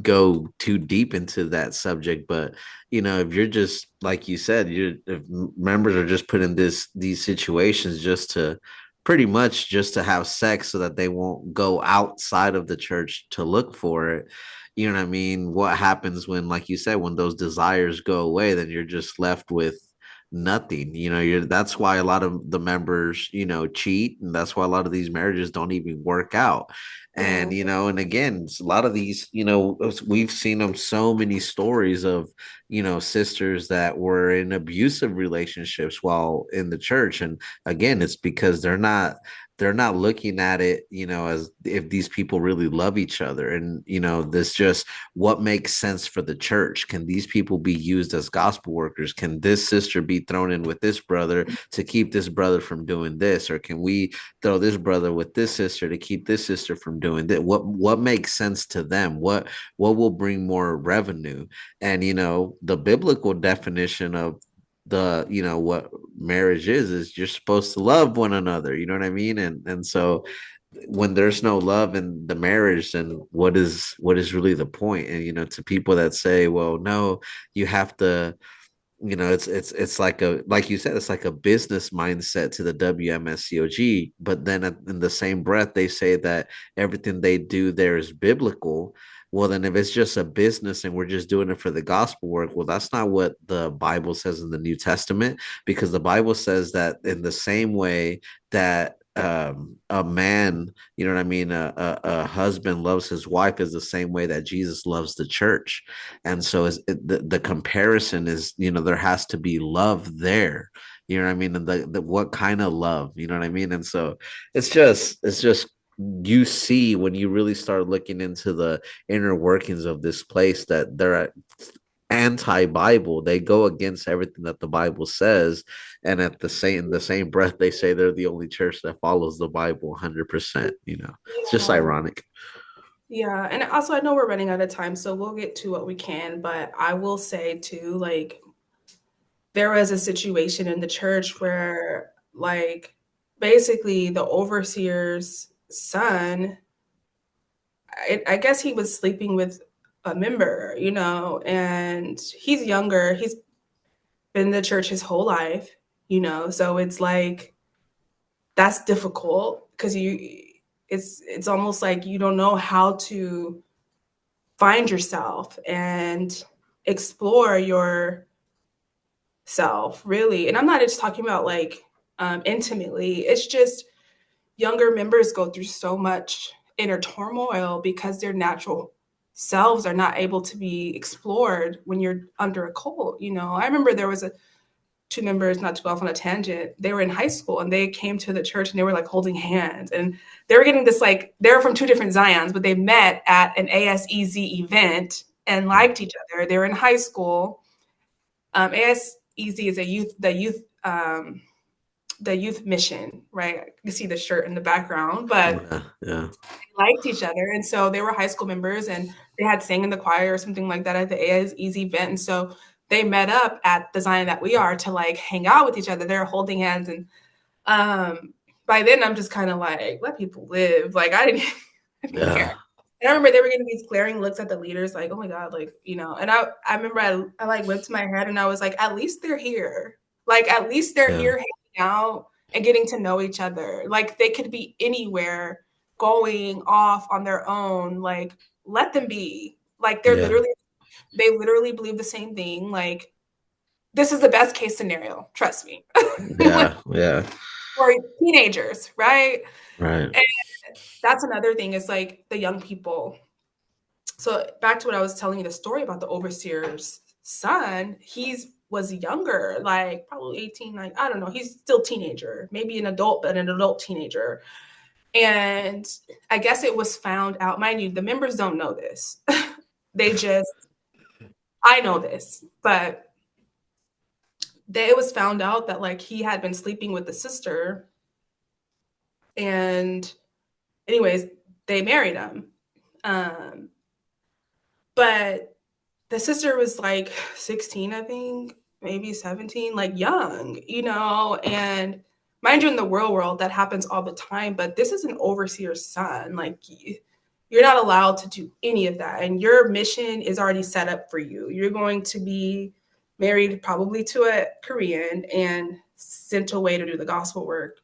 go too deep into that subject, but if you're just like you said, if members are just put in these situations just to pretty much just to have sex so that they won't go outside of the church to look for it. You know what I mean? What happens when, like you said, when those desires go away, then you're just left with nothing. That's why a lot of the members cheat, and that's why a lot of these marriages don't even work out. Yeah. And again, a lot of these, we've seen them so many stories of, sisters that were in abusive relationships while in the church. And again, it's because they're not looking at it, as if these people really love each other. And, this just what makes sense for the church. Can these people be used as gospel workers? Can this sister be thrown in with this brother to keep this brother from doing this? Or can we throw this brother with this sister to keep this sister from doing that? What makes sense to them? What will bring more revenue? And the biblical definition of what marriage is you're supposed to love one another. You know what I mean? And so when there's no love in the marriage, then what is really the point? And to people that say, well, no, you have to, it's like you said, it's like a business mindset to the WMSCOG. But then in the same breath, they say that everything they do there is biblical. Well, then if it's just a business and we're just doing it for the gospel work, well, that's not what the Bible says in the New Testament, because the Bible says that in the same way that a man, you know what I mean, a husband loves his wife is the same way that Jesus loves the church. And so the comparison is, there has to be love there. You know what I mean? And the what kind of love, you know what I mean? And so it's just you see when you really start looking into the inner workings of this place that they're anti-Bible. They go against everything that the Bible says, and at the same breath, they say they're the only church that follows the Bible 100%. It's just Yeah. ironic. Yeah. And also, I know we're running out of time, so we'll get to what we can. But I will say, too, like, there was a situation in the church where, like, basically the overseer's son, I guess he was sleeping with a member, and he's younger. He's been in the church his whole life, so it's like that's difficult because it's almost like you don't know how to find yourself and explore yourself really. And I'm not just talking about like intimately. It's just younger members go through so much inner turmoil because their natural selves are not able to be explored when you're under a cult. I remember there was a two members, not to go off on a tangent, they were in high school and they came to the church and they were like holding hands and they were getting this like they were from two different Zions, but they met at an ASEZ event and liked each other. They were in high school. ASEZ is the youth mission, right? You can see the shirt in the background, but Yeah, yeah, they liked each other, and so they were high school members, and they had sang in the choir or something like that at the ASEZ event, and so they met up at the Zion that we are to like hang out with each other. They're holding hands, and by then I'm just kind of like, let people live. Like I didn't care. yeah, And I remember they were getting these glaring looks at the leaders, like, oh my God, like, and I remember I like went to my head and I was like, at least they're here. Like, at least they're yeah, here hanging out and getting to know each other. Like, they could be anywhere going off on their own. Like, let them be. Like, yeah, they literally believe the same thing. Like, this is the best case scenario, trust me. Like, Yeah, yeah, for teenagers, right? right. And that's another thing is like the young people. So back to what I was telling you, the story about the overseer's son, he's was younger, like probably 18, like, I don't know, he's still teenager, maybe an adult, but an adult teenager. And I guess it was found out, mind you, the members don't know this. They just, I know this, but it was found out that like he had been sleeping with the sister. And anyways, they married him. Um, but the sister was like 16, I think, maybe 17, like young, and mind you, in the real world, that happens all the time. But this is an overseer's son. Like, you're not allowed to do any of that. And your mission is already set up for you. You're going to be married probably to a Korean and sent away to do the gospel work.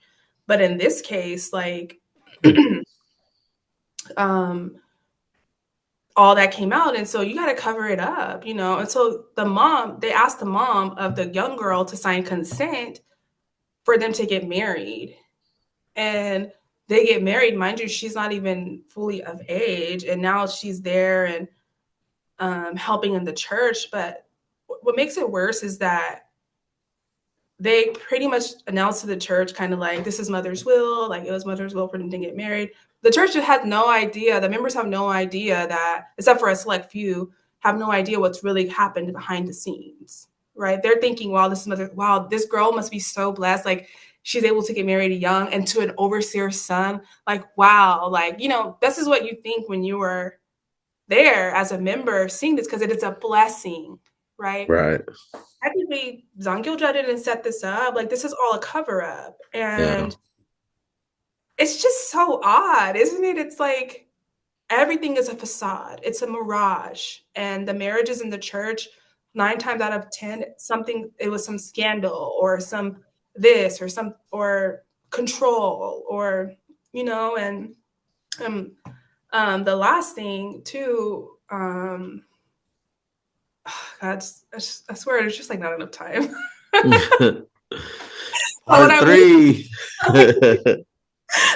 But in this case, like, um, all that came out, and so you got to cover it up. And so they asked the mom of the young girl to sign consent for them to get married. And they get married, mind you, she's not even fully of age, and now she's there and helping in the church. But what makes it worse is that they pretty much announced to the church, kind of like, this is mother's will, like it was mother's will for them to get married. The church had no idea, the members have no idea that, except for a select few, have no idea what's really happened behind the scenes, right? They're thinking, wow, this girl must be so blessed, like she's able to get married young and to an overseer's son. Like, wow, like, this is what you think when you were there as a member seeing this, because it is a blessing, right? Right. Technically, Zangyoja didn't set this up. Like, this is all a cover up. Yeah. And it's just so odd, isn't it? It's like everything is a facade, it's a mirage. And the marriages in the church, 9 times out of 10, it was some scandal or some this or or control or, and um, the last thing too, God, I swear there's just like not enough time. But what Part I was three.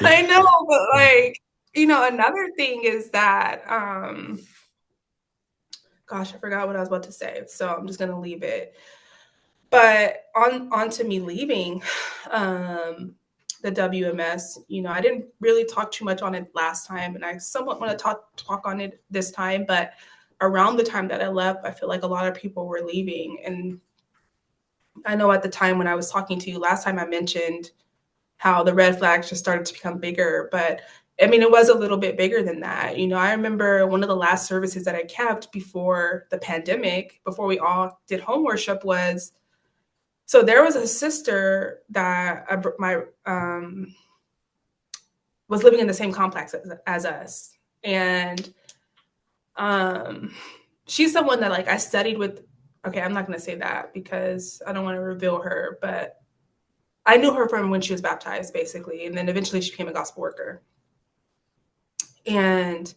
I know, but like, another thing is that, gosh, I forgot what I was about to say, so I'm just gonna leave it. But on to me leaving, the WMS, I didn't really talk too much on it last time, and I somewhat want to talk on it this time. But around the time that I left, I feel like a lot of people were leaving, and I know at the time when I was talking to you last time, I mentioned how the red flags just started to become bigger. But I mean, it was a little bit bigger than that. I remember one of the last services that I kept before the pandemic, before we all did home worship, was so there was a sister that my was living in the same complex as us, and um, she's someone that like I studied with. Okay, I'm not going to say that because I don't want to reveal her, but I knew her from when she was baptized, basically, and then eventually she became a gospel worker. And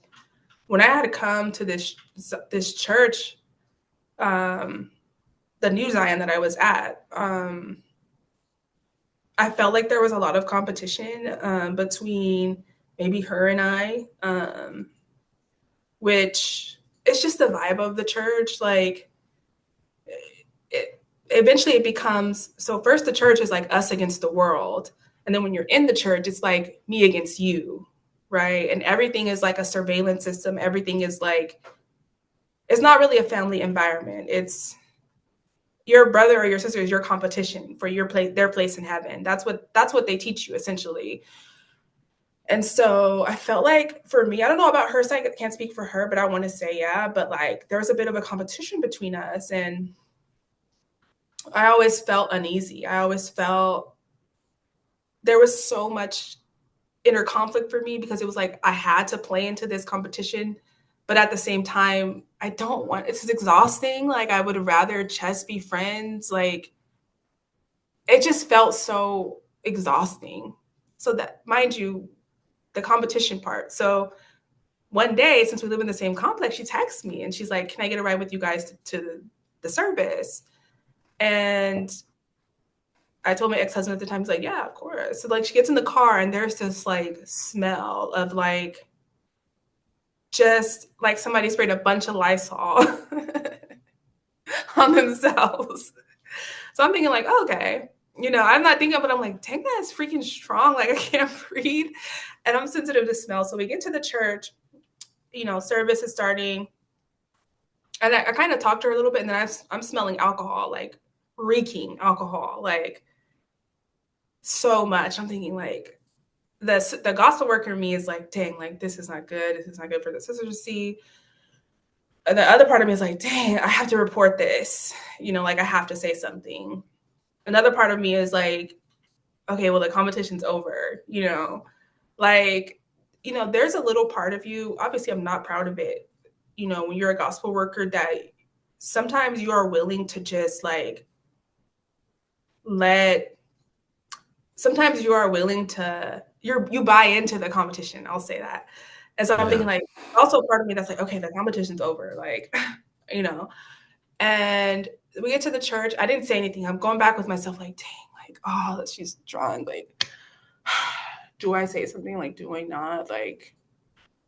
when I had to come to this church, the New Zion that I was at, I felt like there was a lot of competition between maybe her and I, which it's just the vibe of the church. Like, eventually it becomes, so first the church is like us against the world, and then when you're in the church, it's like me against you, right? And everything is like a surveillance system. Everything is like, it's not really a family environment. It's your brother or your sister is your competition for their place in heaven. That's what they teach you essentially. And so I felt like for me, I don't know about her side, I can't speak for her, but I want to say, yeah, but like there was a bit of a competition between us. And I always felt uneasy. I always felt there was so much inner conflict for me, because it was like I had to play into this competition, but at the same time, I don't want, it's exhausting. Like, I would rather just be friends. Like, it just felt so exhausting. So that, mind you, the competition part. So one day, since we live in the same complex, she texts me and she's like, "Can I get a ride with you guys to the service?" And I told my ex-husband at the time, he's like, yeah, of course. So like she gets in the car and there's this like smell of like just like somebody sprayed a bunch of Lysol on themselves. So I'm thinking like, oh, okay. I'm not thinking, but I'm like, dang, that's freaking strong. Like I can't breathe. And I'm sensitive to smell. So we get to the church, service is starting. And I kind of talked to her a little bit, and then I'm smelling alcohol, like reeking alcohol, like so much. I'm thinking like the gospel worker in me is like, dang, like this is not good. This is not good for the sisters to see. And the other part of me is like, dang, I have to report this. Like I have to say something. Another part of me is like, okay, well the competition's over. Like, there's a little part of you. Obviously, I'm not proud of it. When you're a gospel worker, that sometimes you are willing to just like let sometimes you are willing to you buy into the competition. I'll say that. And so I'm Yeah. thinking like also part of me that's like, okay, the competition's over. Like, you know. And we get to the church. I didn't say anything. I'm going back with myself, like, dang, like, oh, she's drunk. Like, do I say something? Like, do I not? Like,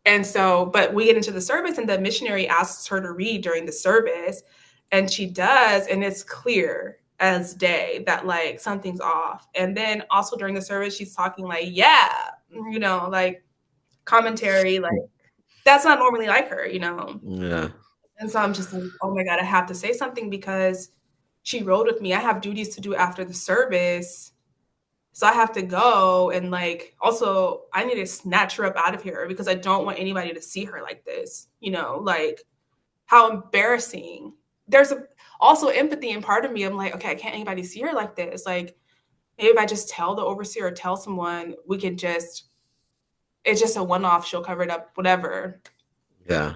and so, but we get into the service, and the missionary asks her to read during the service, and she does, and it's clear as day that like something's off. And then also during the service, she's talking like, yeah, like commentary, like that's not normally like her. Yeah. And so I'm just like, oh my God, I have to say something because she rode with me. I have duties to do after the service. So I have to go, and like also I need to snatch her up out of here because I don't want anybody to see her like this, like how embarrassing. There's also empathy in part of me. I'm like, okay, I can't anybody see her like this. Like maybe if I just tell the overseer or tell someone, we can just it's just a one-off, she'll cover it up, whatever. Yeah.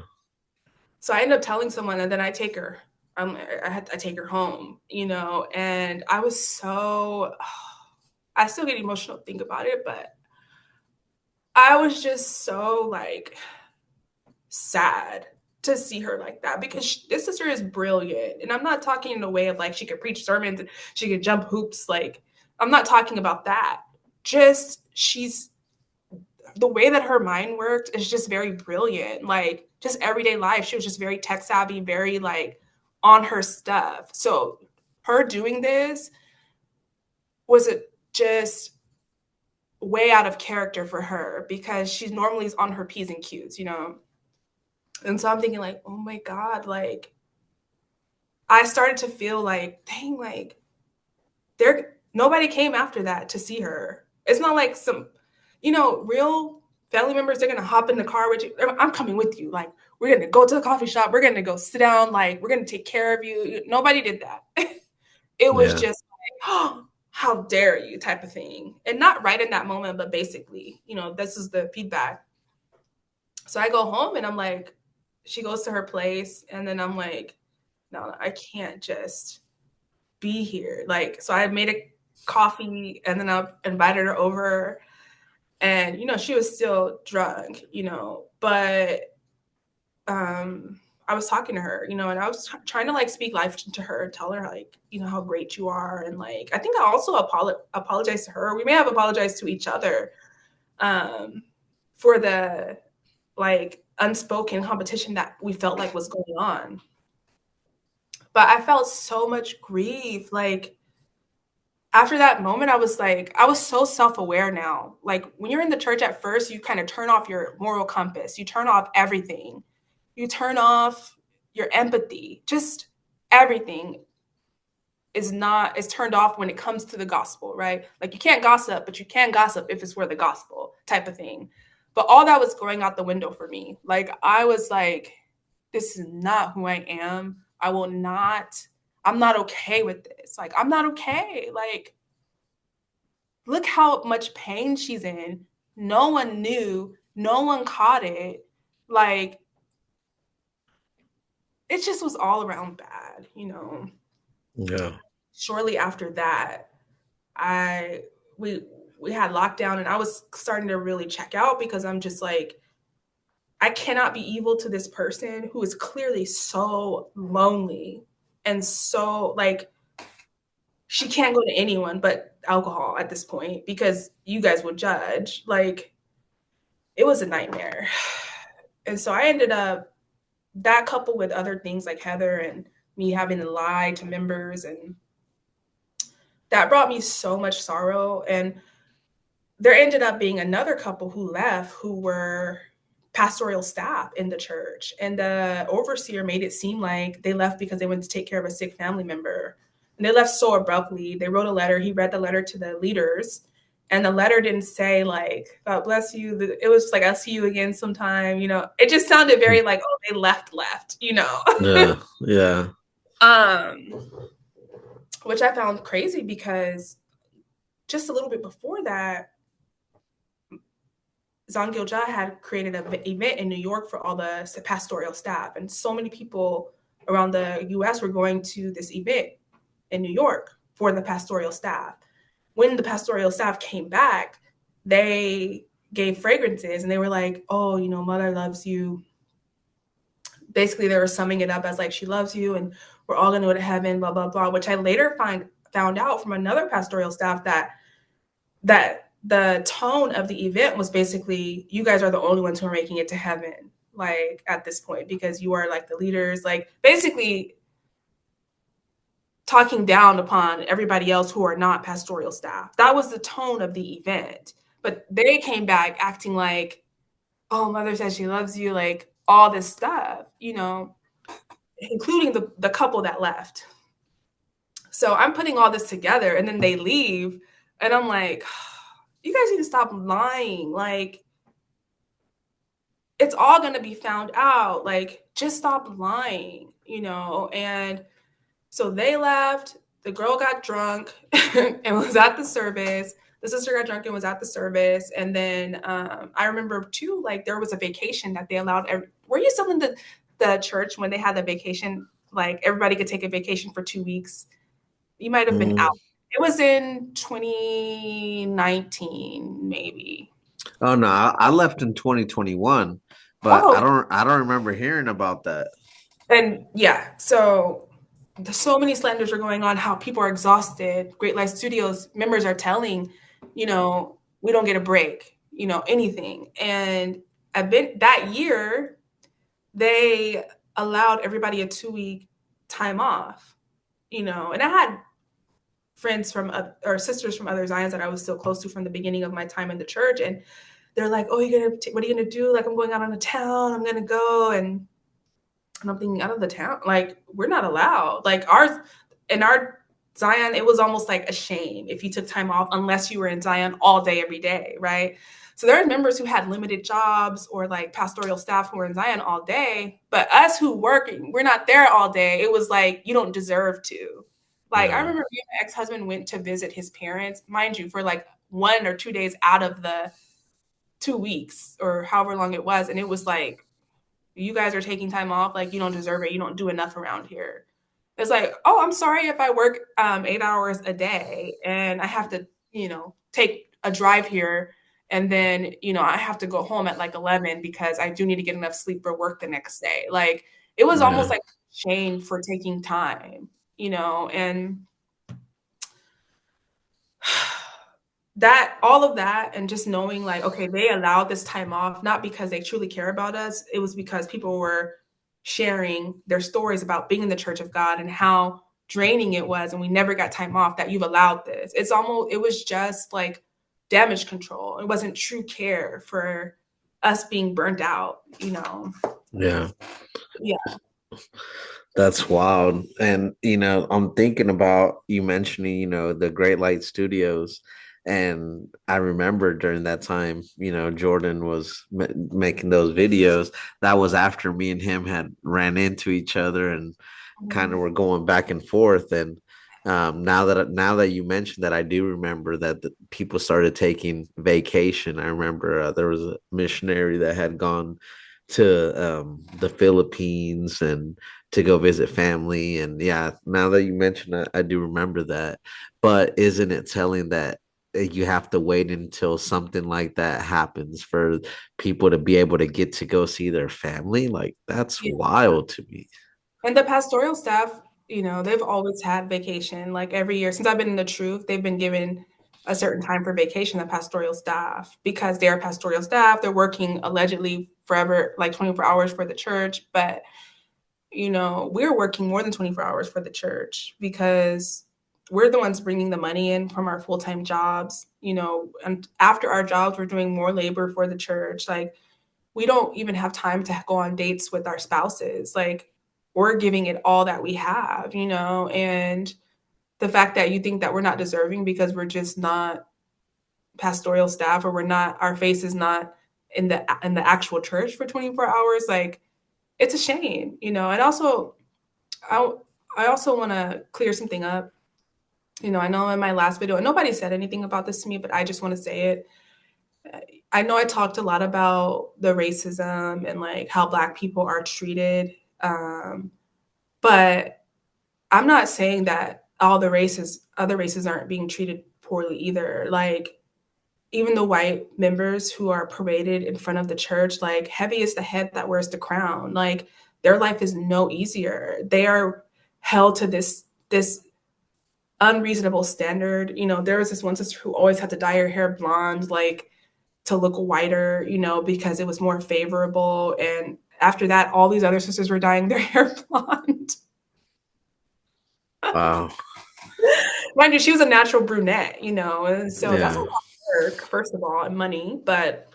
So I end up telling someone, and then I take her. I take her home, and I was so. I still get emotional to think about it, but I was just so like sad to see her like that because this sister is brilliant, and I'm not talking in a way of like she could preach sermons, and she could jump hoops. Like I'm not talking about that. Just she's the way that her mind worked is just very brilliant. Like just everyday life, she was just very tech savvy, very like on her stuff. So her doing this was it just way out of character for her because she's normally on her P's and Q's. And so I'm thinking like, oh my God, like I started to feel like, dang, like nobody came after that to see her. It's not like some, real family members, they're gonna hop in the car with you. I'm coming with you. Like, we're gonna go to the coffee shop, we're gonna go sit down, like, we're gonna take care of you. Nobody did that. It was Yeah. just like, oh, how dare you type of thing. And not right in that moment, but basically, this is the feedback. So I go home and I'm like, she goes to her place, and then I'm like, no, I can't just be here. Like, so I made a coffee, and then I invited her over, and she was still drunk, but I was talking to her, and I was trying to like speak life to her, tell her like, how great you are, and like I think I also apologized to her. We may have apologized to each other um, for the like unspoken competition that we felt like was going on. But I felt so much grief, like after that moment, I was like, I was so self-aware now. Like when you're in the church at first, you kind of turn off your moral compass. You turn off everything. You turn off your empathy. Just everything is turned off when it comes to the gospel, right? Like you can't gossip, but you can gossip if it's for the gospel type of thing. But all that was going out the window for me. Like I was like, this is not who I am. I'm not okay with this. Like I'm not okay. Like look how much pain she's in. No one knew, no one caught it. Like, it just was all around bad. Yeah. Shortly after that, I we we had lockdown, and I was starting to really check out because I'm just like, I cannot be evil to this person who is clearly so lonely and so like she can't go to anyone but alcohol at this point because you guys would judge. Like, it was a nightmare. And so I ended up, that coupled with other things like Heather and me having to lie to members, and that brought me so much sorrow. And there ended up being another couple who left who were pastoral staff in the church. And the overseer made it seem like they left because they went to take care of a sick family member. And they left so abruptly. They wrote a letter. He read the letter to the leaders. And the letter didn't say, like, God bless you. It was like, I'll see you again sometime. It just sounded very like, oh, they left. Yeah, yeah. um, which I found crazy because just a little bit before that, Zangyoja had created an event in New York for all the pastoral staff, and so many people around the U.S. were going to this event in New York for the pastoral staff. When the pastoral staff came back, they gave fragrances, and they were like, "Oh, Mother loves you." Basically, they were summing it up as like, "She loves you, and we're all going to go to heaven." Blah blah blah. Which I later found out from another pastoral staff that the tone of the event was basically, you guys are the only ones who are making it to heaven, like, at this point, because you are like the leaders, like, basically talking down upon everybody else who are not pastoral staff. That was the tone of the event. But they came back acting like, oh, Mother says she loves you, like all this stuff, including the couple that left. So I'm putting all this together, and then they leave, and I'm like, you guys need to stop lying. Like, it's all going to be found out. Like, just stop lying. And so they left. The girl got drunk and was at the service. The sister got drunk and was at the service. And then I remember too, like, there was a vacation that they allowed. Were you still in the church when they had the vacation? Like, everybody could take a vacation for 2 weeks. You might have been Mm. out. It was in 2019, maybe. Oh no, I left in 2021, but Oh, I don't remember hearing about that. and yeah, so there's so many slanders are going on, how people are exhausted. Great Life Studios members are telling, we don't get a break, anything. And I've been that year, they allowed everybody a 2 week time off, and I had friends from or sisters from other Zions that I was still close to from the beginning of my time in the church. And they're like, oh, what are you gonna do? Like, I'm going out on the town, I'm gonna go. And I'm thinking, out of the town, like, we're not allowed. Like, in our Zion, it was almost like a shame if you took time off unless you were in Zion all day, every day, right? So there are members who had limited jobs, or like pastoral staff who were in Zion all day, but us who work, we're not there all day. It was like, you don't deserve to. Like, I Yeah, remember me and my ex-husband went to visit his parents, mind you, for like 1 or 2 days out of the 2 weeks or however long it was. And it was like, you guys are taking time off, like, you don't deserve it, you don't do enough around here. It's like, oh, I'm sorry if I work 8 hours a day and I have to take a drive here, and then I have to go home at like 11 because I do need to get enough sleep for work the next day. Like, it was almost yeah, like shame for taking time. And that, all of that, and just knowing, like, okay, they allowed this time off not because they truly care about us. It was because people were sharing their stories about being in the church of God and how draining it was, and we never got time off, that you've allowed this. It was just like damage control. It wasn't true care for us being burnt out. yeah. Yeah. That's wild. And, I'm thinking about you mentioning, the Great Light Studios. And I remember during that time, Jordan was making those videos. That was after me and him had ran into each other and kind of Mhm. were going back and forth. And now that you mentioned that, I do remember that the people started taking vacation. I remember there was a missionary that had gone to the Philippines and to go visit family. And yeah, now that you mention it, I do remember that. But isn't it telling that you have to wait until something like that happens for people to be able to get to go see their family? Like, that's Yeah. wild to me. And the pastoral staff, they've always had vacation. Like every year since I've been in the truth, they've been given a certain time for vacation, the pastoral staff, because they're pastoral staff. They're working allegedly forever, like 24 hours for the church. But, we're working more than 24 hours for the church because we're the ones bringing the money in from our full time jobs, and after our jobs, we're doing more labor for the church. Like, we don't even have time to go on dates with our spouses. Like, we're giving it all that we have, and the fact that you think that we're not deserving because we're just not pastoral staff, or we're not, our face is not in the actual church for 24 hours, like, it's a shame, and also I I also want to clear something up. I know in my last video, and nobody said anything about this to me, but I just want to say it. I know I talked a lot about the racism and like how Black people are treated, but I'm not saying that other races aren't being treated poorly either. Like, even the white members who are paraded in front of the church, like, heavy is the head that wears the crown. Like, their life is no easier. They are held to this unreasonable standard. There was this one sister who always had to dye her hair blonde, like, to look whiter, because it was more favorable. And after that, all these other sisters were dyeing their hair blonde. Wow. Mind you, she was a natural brunette, and so that's a Yeah. lot of work, first of all, and money. But,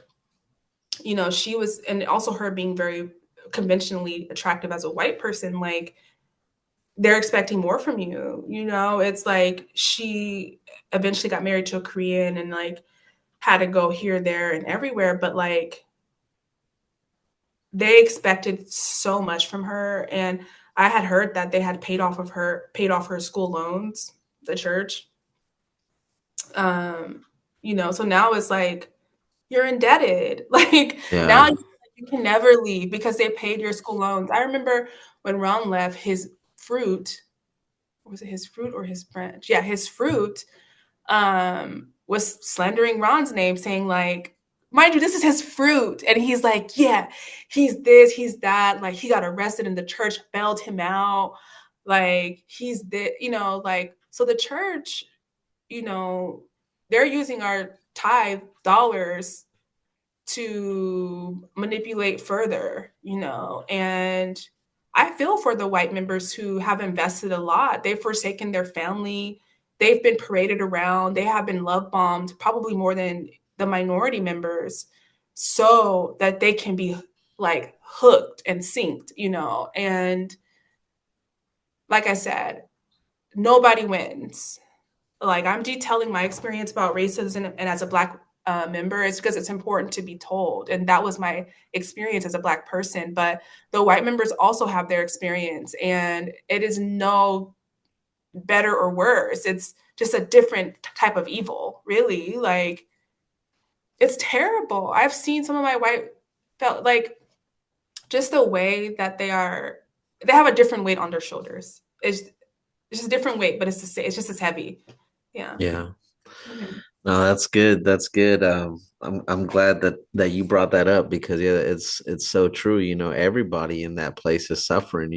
she was, and also her being very conventionally attractive as a white person, like, they're expecting more from you. It's like she eventually got married to a Korean and like had to go here, there, and everywhere. But like, they expected so much from her. And I had heard that they had paid off her school loans, the church. Um, so now it's like you're indebted. Like, now Yeah. you can never leave because they paid your school loans. I remember when Ron left, his fruit, was it his fruit or his branch? Yeah, his fruit was slandering Ron's name, saying like, mind you, this is his fruit. And he's like, yeah, he's this, he's that. Like, he got arrested and the church bailed him out. Like, he's the, like, so the church, you know, they're using our tithe dollars to manipulate further, and I feel for the white members who have invested a lot. They've forsaken their family. They've been paraded around. They have been love bombed, probably more than the minority members, so that they can be like hooked and synced, And like I said, nobody wins. Like, I'm detailing my experience about racism and as a Black member is because it's important to be told. And that was my experience as a Black person. But the white members also have their experience, and it is no better or worse. It's just a different type of evil, really. Like, it's terrible. I've seen some of my white felt like just the way that they have a different weight on their shoulders. It's just a different weight, but it's just as heavy. Yeah. Yeah. Mhm. No, that's good. That's good. I'm glad that you brought that up because yeah, it's so true. Everybody in that place is suffering.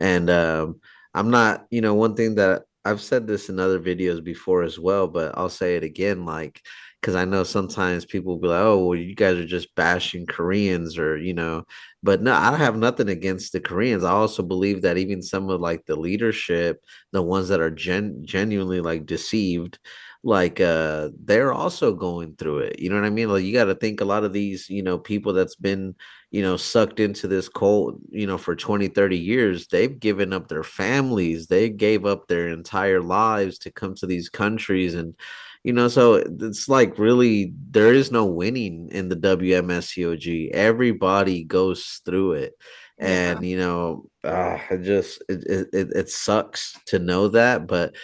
And I'm not. One thing that I've said this in other videos before as well, but I'll say it again, like because I know sometimes people will be like, "Oh, well, you guys are just bashing Koreans," or but no, I have nothing against the Koreans. I also believe that even some of like the leadership, the ones that are genuinely like deceived like they're also going through it, you know what I mean? Like, you got to think a lot of these people that's been sucked into this cult for 20, 30 years, they've given up their families, they gave up their entire lives to come to these countries. And so it's like really there is no winning in the WMSCOG. Everybody goes through it. Yeah. And it sucks to know that, but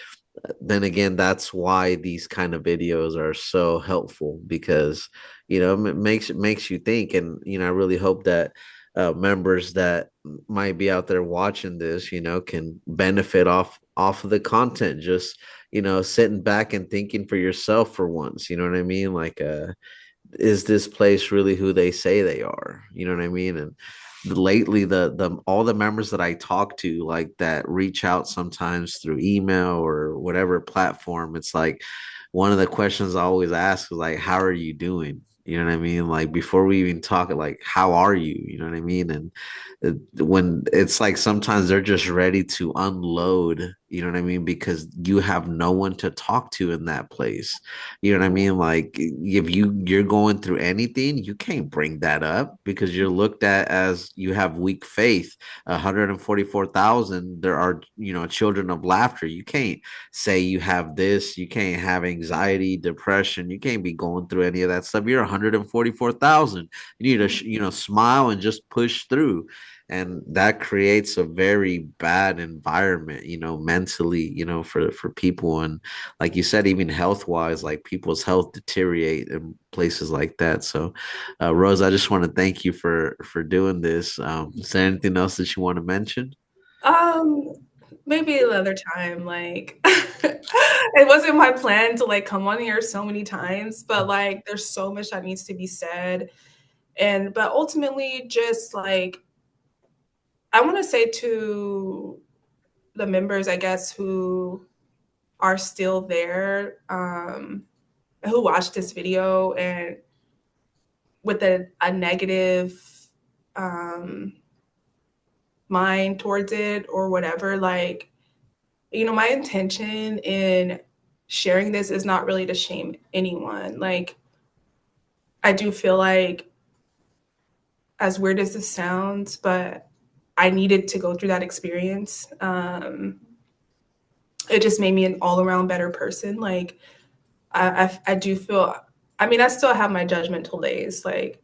then again, that's why these kind of videos are so helpful because it makes you think. And I really hope that members that might be out there watching this can benefit off of the content, just sitting back and thinking for yourself for once, you know what I mean? Like is this place really who they say they are, you know what I mean? And lately the all the members that I talk to, like that reach out sometimes through email or whatever platform, it's like one of the questions I always ask is like, how are you doing? You know what I mean? Like before we even talk, like, how are you? You know what I mean? And when it's like sometimes they're just ready to unload, you know what I mean? Because you have no one to talk to in that place. You know what I mean? Like if you're going through anything, you can't bring that up because you're looked at as you have weak faith. 144,000, there are, children of laughter. You can't say you have this, you can't have anxiety, depression, you can't be going through any of that stuff. You're 144,000. You need to, smile and just push through. And that creates a very bad environment, mentally, for people. And like you said, even health wise, like people's health deteriorate in places like that. So, Rose, I just want to thank you for doing this. Is there anything else that you want to mention? Um, maybe another time. Like, it wasn't my plan to like come on here so many times, but like, there's so much that needs to be said, and but ultimately, just like I want to say to the members, I guess, who are still there, who watched this video and with a negative um, mind towards it or whatever, like, my intention in sharing this is not really to shame anyone. Like, I do feel like, as weird as this sounds, but I needed to go through that experience. It just made me an all around better person. Like, I do feel, I mean, I still have my judgmental days. Like,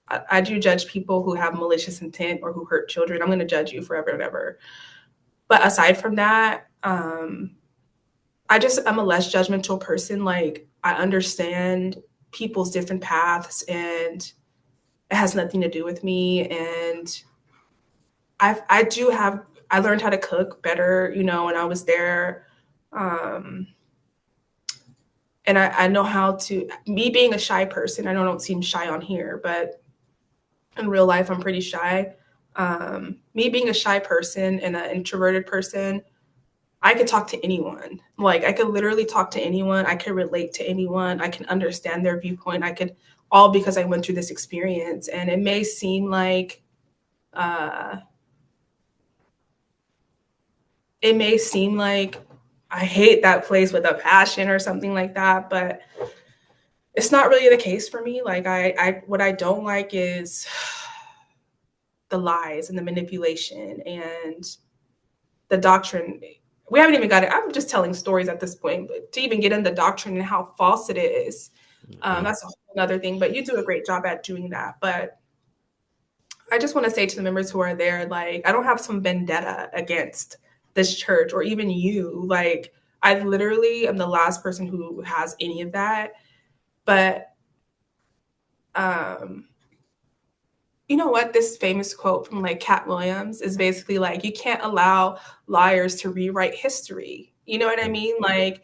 I do judge people who have malicious intent or who hurt children. I'm going to judge you forever and ever. But aside from that, I'm a less judgmental person. Like, I understand people's different paths and it has nothing to do with me. And I learned how to cook better, when I was there. Um, and I know how to, me being a shy person, I know I don't seem shy on here, but in real life, I'm pretty shy. Me being a shy person and an introverted person, I could talk to anyone. Like, I could literally talk to anyone. I could relate to anyone. I can understand their viewpoint. I could, all because I went through this experience. And uh, it may seem like I hate that place with a passion or something like that, but it's not really the case for me. Like, what I don't like is the lies and the manipulation and the doctrine. We haven't even got it. I'm just telling stories at this point, but to even get into doctrine and how false it is, Yeah. that's a whole other thing. But you do a great job at doing that. But I just want to say to the members who are there, like, I don't have some vendetta against this church or even you. Like, I literally am the last person who has any of that. But um, you know what? This famous quote from like Cat Williams is basically like, you can't allow liars to rewrite history. You know what I mean? Like,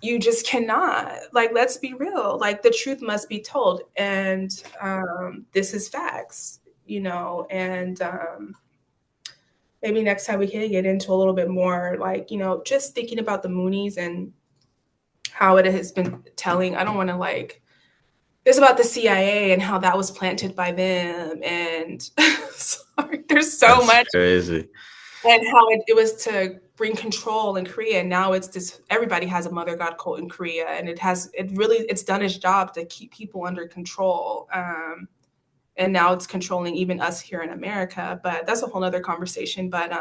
you just cannot. Like, let's be real. Like, the truth must be told. And this is facts, and maybe next time we can get into a little bit more, like, just thinking about the Moonies and how it has been telling. I don't want to like, it's about the CIA and how that was planted by them. And sorry, there's so That's much. crazy. And how it was to bring control in Korea. And now it's this, everybody has a mother god cult in Korea. And it's done its job to keep people under control. And now it's controlling even us here in America. But that's a whole nother conversation. But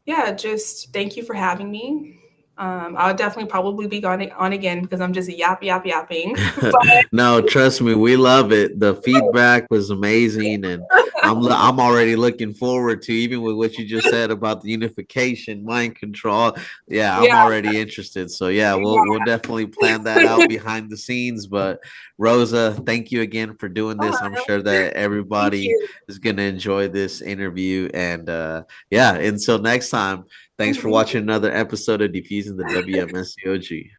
yeah, just thank you for having me. I'll definitely probably be on again because I'm just yapping. No, trust me, we love it. The feedback was amazing, and I'm already looking forward to, even with what you just said about the unification, mind control. Yeah, I'm Yeah, already interested. So yeah, we'll definitely plan that out behind the scenes. But Rosa, thank you again for doing this. I'm sure that thank everybody you. is gonna enjoy this interview, and yeah, until next time. Thanks for watching another episode of Defusing the WMSCOG.